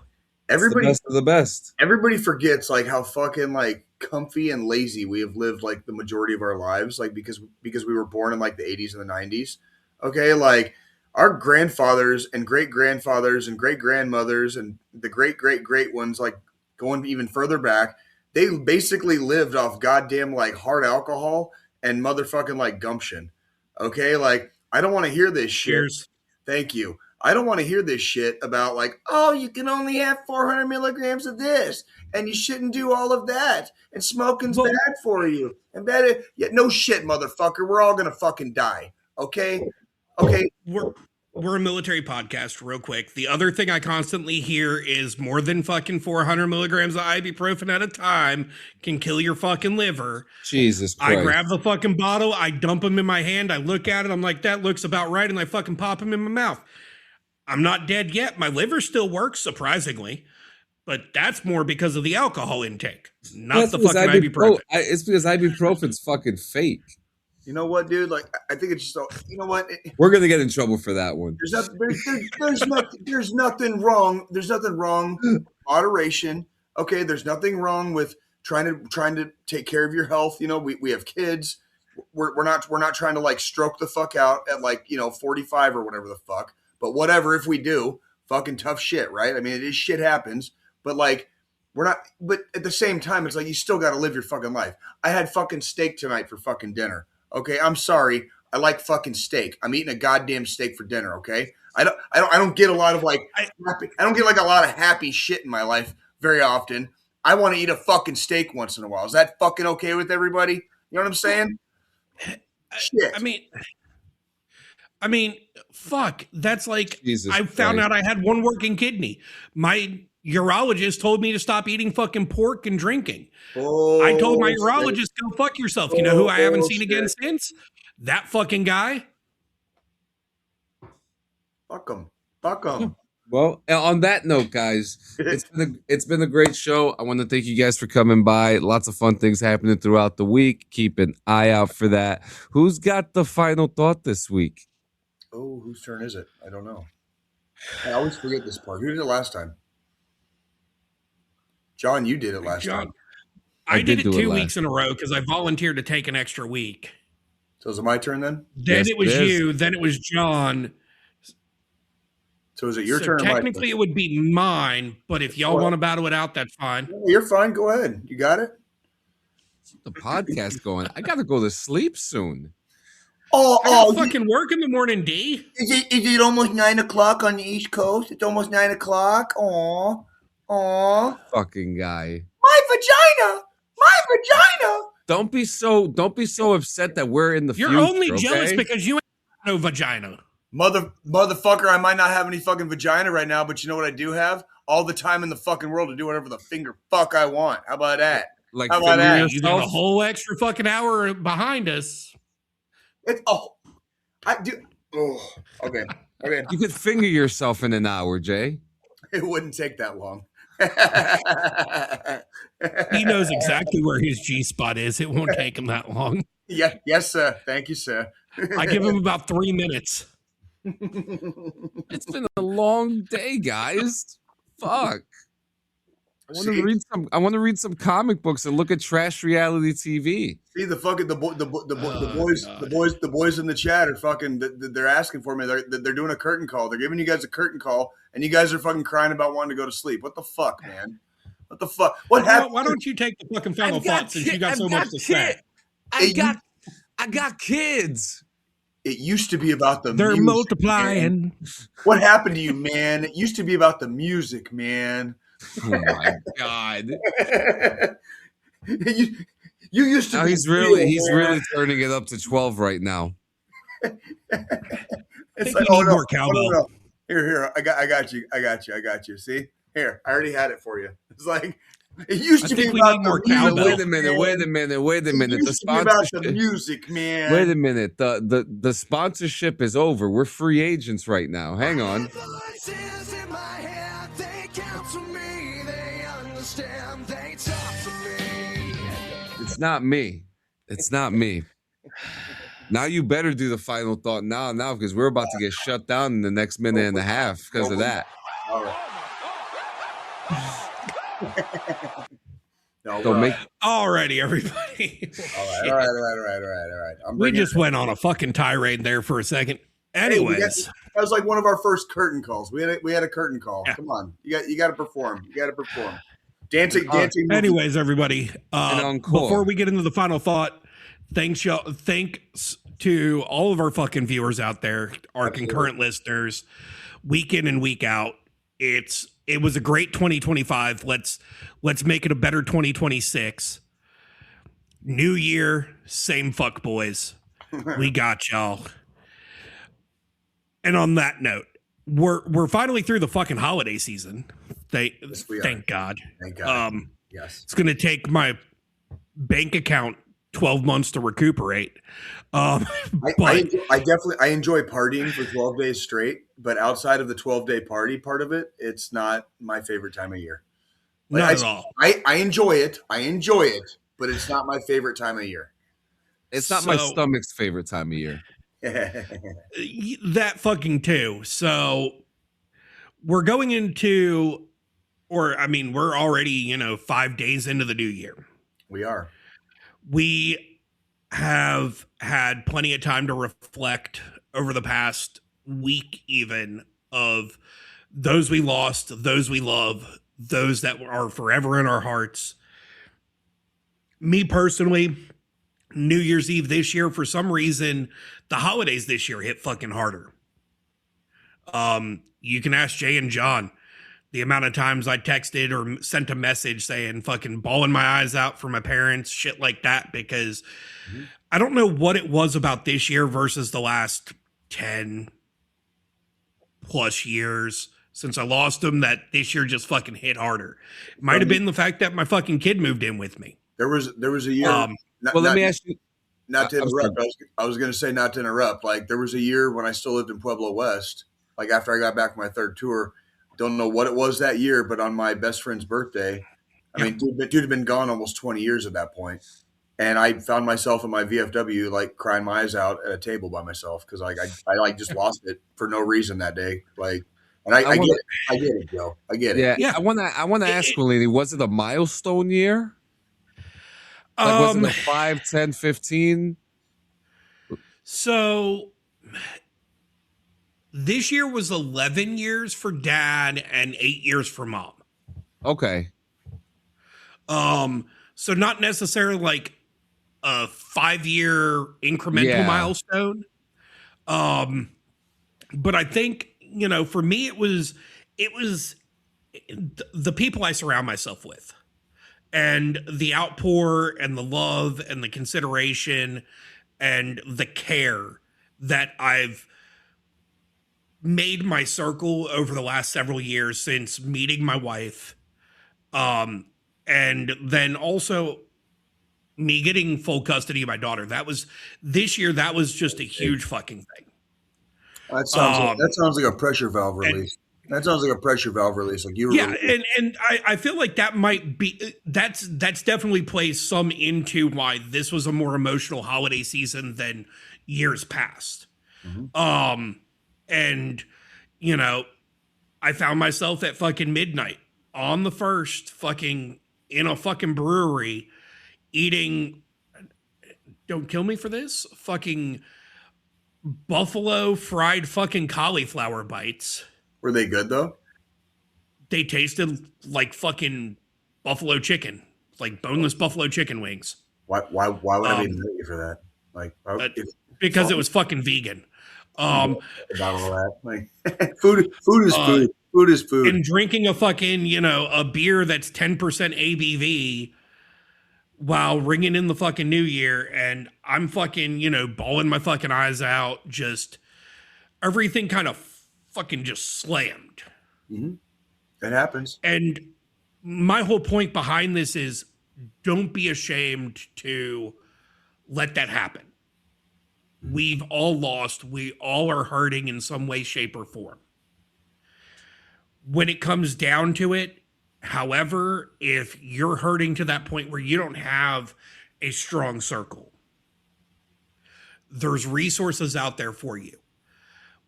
Everybody, the best of the best. Everybody forgets like how fucking like comfy and lazy we have lived like the majority of our lives, like because we were born in like the 80s and the 90s. Okay, like our grandfathers and great-grandfathers and great-grandmothers and the great ones, like going even further back, they basically lived off goddamn like hard alcohol and motherfucking like gumption. Okay, like I don't want to hear this shit. Cheers. Thank you. I don't want to hear this shit about like, oh, you can only have 400 milligrams of this and you shouldn't do all of that and smoking's bad for you and bad. Yeah, no shit, motherfucker. We're all going to fucking die. Okay. We're a military podcast, real quick. The other thing I constantly hear is more than fucking 400 milligrams of ibuprofen at a time can kill your fucking liver. Jesus Christ. I grab the fucking bottle, I dump them in my hand, I look at it, I'm like, that looks about right, and I fucking pop them in my mouth. I'm not dead yet. My liver still works, surprisingly. But that's more because of the alcohol intake, not the fucking ibuprofen. It's because ibuprofen's fucking fake. You know what, dude? Like, I think it's just, you know what? We're gonna get in trouble for that one. There's nothing wrong. There's nothing wrong with moderation. Okay, there's nothing wrong with trying to take care of your health. You know, we have kids. We're not trying to like stroke the fuck out at like 45 or whatever the fuck. But whatever, if we do, fucking tough shit, right? I mean, it is shit happens. But like, we're not. But at the same time, it's like you still got to live your fucking life. I had fucking steak tonight for fucking dinner. Okay, I'm sorry. I like fucking steak. I'm eating a goddamn steak for dinner. Okay, I don't get a lot of like happy. I don't get like a lot of happy shit in my life very often. I want to eat a fucking steak once in a while. Is that fucking okay with everybody? You know what I'm saying? Shit. I mean, fuck. That's like Jesus I found Christ. out I had one working kidney. My urologist told me to stop eating fucking pork and drinking. I told my urologist, go fuck yourself. You know who I haven't seen again since? That fucking guy. Fuck them. Fuck them. Well, on that note, guys, it's been a great show. I want to thank you guys for coming by. Lots of fun things happening throughout the week. Keep an eye out for that. Who's got the final thought this week? Oh, whose turn is it? I don't know. I always forget this part. Who did it last time? John, you did it last time. I did it 2 weeks in a row because I volunteered to take an extra week. So is it my turn then? Then it was you. Then it was John. So is it your turn? Technically, it would be mine, but if y'all want to battle it out, that's fine. You're fine. Go ahead. You got it? Keep the podcast going. I got to go to sleep soon. I fucking work in the morning, D. Is it almost 9 o'clock on the East Coast? It's almost 9 o'clock. Aw. Fucking guy. My vagina. Don't be so upset that we're in the future. You're only jealous because you ain't got no vagina. Motherfucker, I might not have any fucking vagina right now, but you know what I do have? All the time in the fucking world to do whatever the finger fuck I want. How about that? Like, how about that? You got a whole extra fucking hour behind us. I do. Oh, okay. You could finger yourself in an hour, Jay. It wouldn't take that long. He knows exactly where his G spot is. It won't take him that long. Yeah, yes, sir. Thank you, sir. I give him about 3 minutes. It's been a long day, guys. Fuck. I want to read some comic books and look at trash reality TV. See the fucking the boys in the chat are fucking. They're asking for me. They're doing a curtain call. They're giving you guys a curtain call, and you guys are fucking crying about wanting to go to sleep. What the fuck, man? What the fuck? What happened? Why don't you take the fucking final thought since you got so much to say? I got kids. It used to be about the They're music, multiplying. Man. What happened to you, man? It used to be about the music, man. Oh my god! you used to. Now he's really turning it up to 12 right now. It's like, more cowbell. No. Here, I got you. See, here, I already had it for you. It's like it used to be about more cowbell. Wait a minute. It used to be about the music, man. Wait a minute. The sponsorship is over. We're free agents right now. Hang on. It's not me. Now you better do the final thought now, because we're about to get shut down in the next minute and a half because of that. All right. Alrighty, everybody. All right. We just went on a fucking tirade there for a second. Anyways, that was like one of our first curtain calls. We had a curtain call. Yeah. Come on, you got to perform. Dancing. Anyways, everybody. Before we get into the final thought, thanks to all of our fucking viewers out there, our concurrent listeners, week in and week out. It was a great 2025. Let's make it a better 2026. New year, same fuck boys. We got y'all. And on that note, we're finally through the fucking holiday season. Thank God. Thank God. Yes. It's going to take my bank account 12 months to recuperate. I enjoy partying for 12 days straight, but outside of the 12-day party part of it, it's not my favorite time of year. Not at all. I enjoy it, but it's not my favorite time of year. It's not my stomach's favorite time of year. That fucking too. So we're going into, we're already, 5 days into the new year. We are. We have had plenty of time to reflect over the past week, even, of those we lost, those we love, those that are forever in our hearts. Me personally, New Year's Eve this year, for some reason, the holidays this year hit fucking harder. You can ask Jay and John the amount of times I texted or sent a message saying fucking bawling my eyes out for my parents, shit like that, because I don't know what it was about this year versus the last 10 plus years since I lost them that this year just fucking hit harder. It might have been the fact that my fucking kid moved in with me. There was a year. Let me ask you. Not to interrupt. I was going to say not to interrupt. Like, there was a year when I still lived in Pueblo West. Like, after I got back from my third tour, don't know what it was that year, but on my best friend's birthday, I mean, dude had been gone almost 20 years at that point. And I found myself in my VFW, like, crying my eyes out at a table by myself because, like, I just lost it for no reason that day. Like, and I get it, Joe. I get it. Yeah. I want to ask Willini, was it a milestone year? Like, was it a 5, 10, 15? So this year was 11 years for Dad and 8 years for Mom. Okay. So not necessarily like a 5-year incremental milestone. But I think, for me, it was the people I surround myself with and the outpour and the love and the consideration and the care that I've made my circle over the last several years since meeting my wife. And then also me getting full custody of my daughter. This year, that was just a huge fucking thing. That sounds like a pressure valve release. That sounds like a pressure valve release. Like you were and I feel like that might be that's definitely plays some into why this was a more emotional holiday season than years past. Mm-hmm. And I found myself at fucking midnight on the 1st fucking in a fucking brewery eating, don't kill me for this, fucking buffalo fried fucking cauliflower bites. Were they good though? They tasted like fucking buffalo chicken, like boneless buffalo chicken wings. Why would I be mad at you for that? Like, because it was fucking vegan. About all that, like food is food. Food is food. And drinking a fucking a beer that's 10% ABV while ringing in the fucking new year, and I'm fucking bawling my fucking eyes out. Just everything kind of fucking just slammed. Mm-hmm. It happens. And my whole point behind this is don't be ashamed to let that happen. We've all lost. We all are hurting in some way, shape, or form. When it comes down to it, however, if you're hurting to that point where you don't have a strong circle, there's resources out there for you.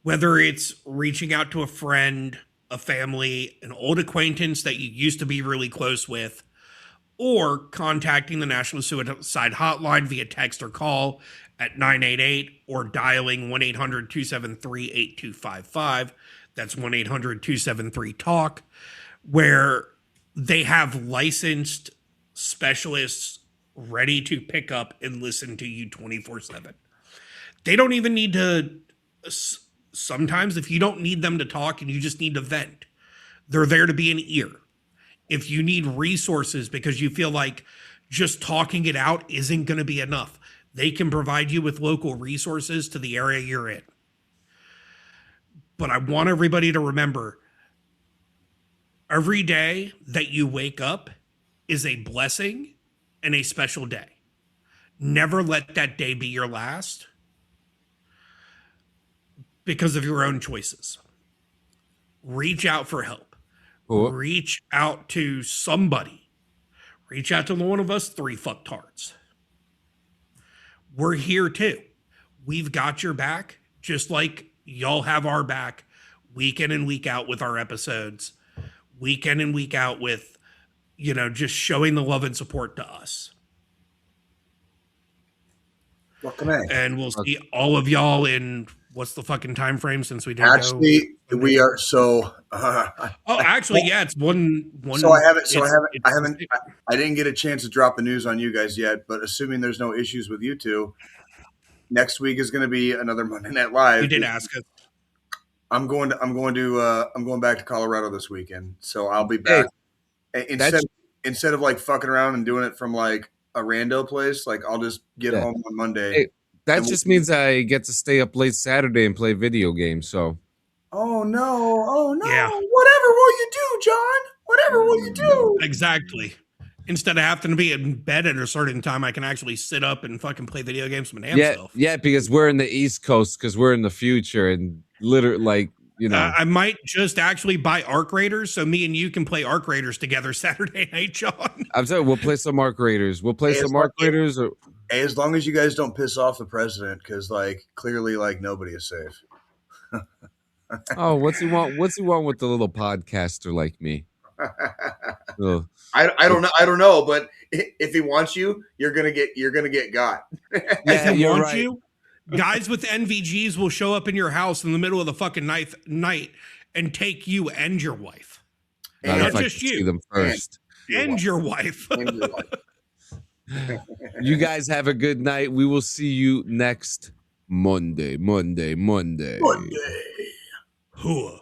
Whether it's reaching out to a friend, a family, an old acquaintance that you used to be really close with, or contacting the National Suicide Hotline via text or call at 988 or dialing 1-800-273-8255. That's 1-800-273-TALK, where they have licensed specialists ready to pick up and listen to you 24/7. They don't even need to, sometimes if you don't need them to talk and you just need to vent, they're there to be an ear. If you need resources because you feel like just talking it out isn't going to be enough, they can provide you with local resources to the area you're in. But I want everybody to remember, every day that you wake up is a blessing and a special day. Never let that day be your last because of your own choices. Reach out for help. Cool. Reach out to somebody. Reach out to one of us 3 fucktards. we're here too. We've got your back, just like y'all have our back week in and week out with our episodes, week in and week out with, just showing the love and support to us. And we'll see all of y'all in what's the fucking time frame since we didn't actually go? We are so it's one so I didn't get a chance to drop the news on you guys yet, but assuming there's no issues with you two, next week is going to be another Monday Night Live. You did ask us. I'm going back to Colorado this weekend, so I'll be back. Instead of like fucking around and doing it from like a rando place, like I'll just get home on Monday. Hey, that just means I get to stay up late Saturday and play video games. So, oh no! Yeah. Whatever will you do, John? Whatever will you do? Exactly. Instead of having to be in bed at a certain time, I can actually sit up and fucking play video games with my damn self. Yeah, because we're in the East Coast, because we're in the future, and literally, like, I might just actually buy Arc Raiders so me and you can play Arc Raiders together Saturday night, John. I'm saying we'll play some Arc Raiders. Raiders. As long as you guys don't piss off the president, because like clearly, like nobody is safe. Oh, what's he want? What's he want with the little podcaster like me? I don't know, but if he wants you, you're gonna get got. If he wants you, guys with NVGs will show up in your house in the middle of the fucking night and take you and your wife. Not just you. See them first. And your wife. You guys have a good night. We will see you next Monday. Hooah.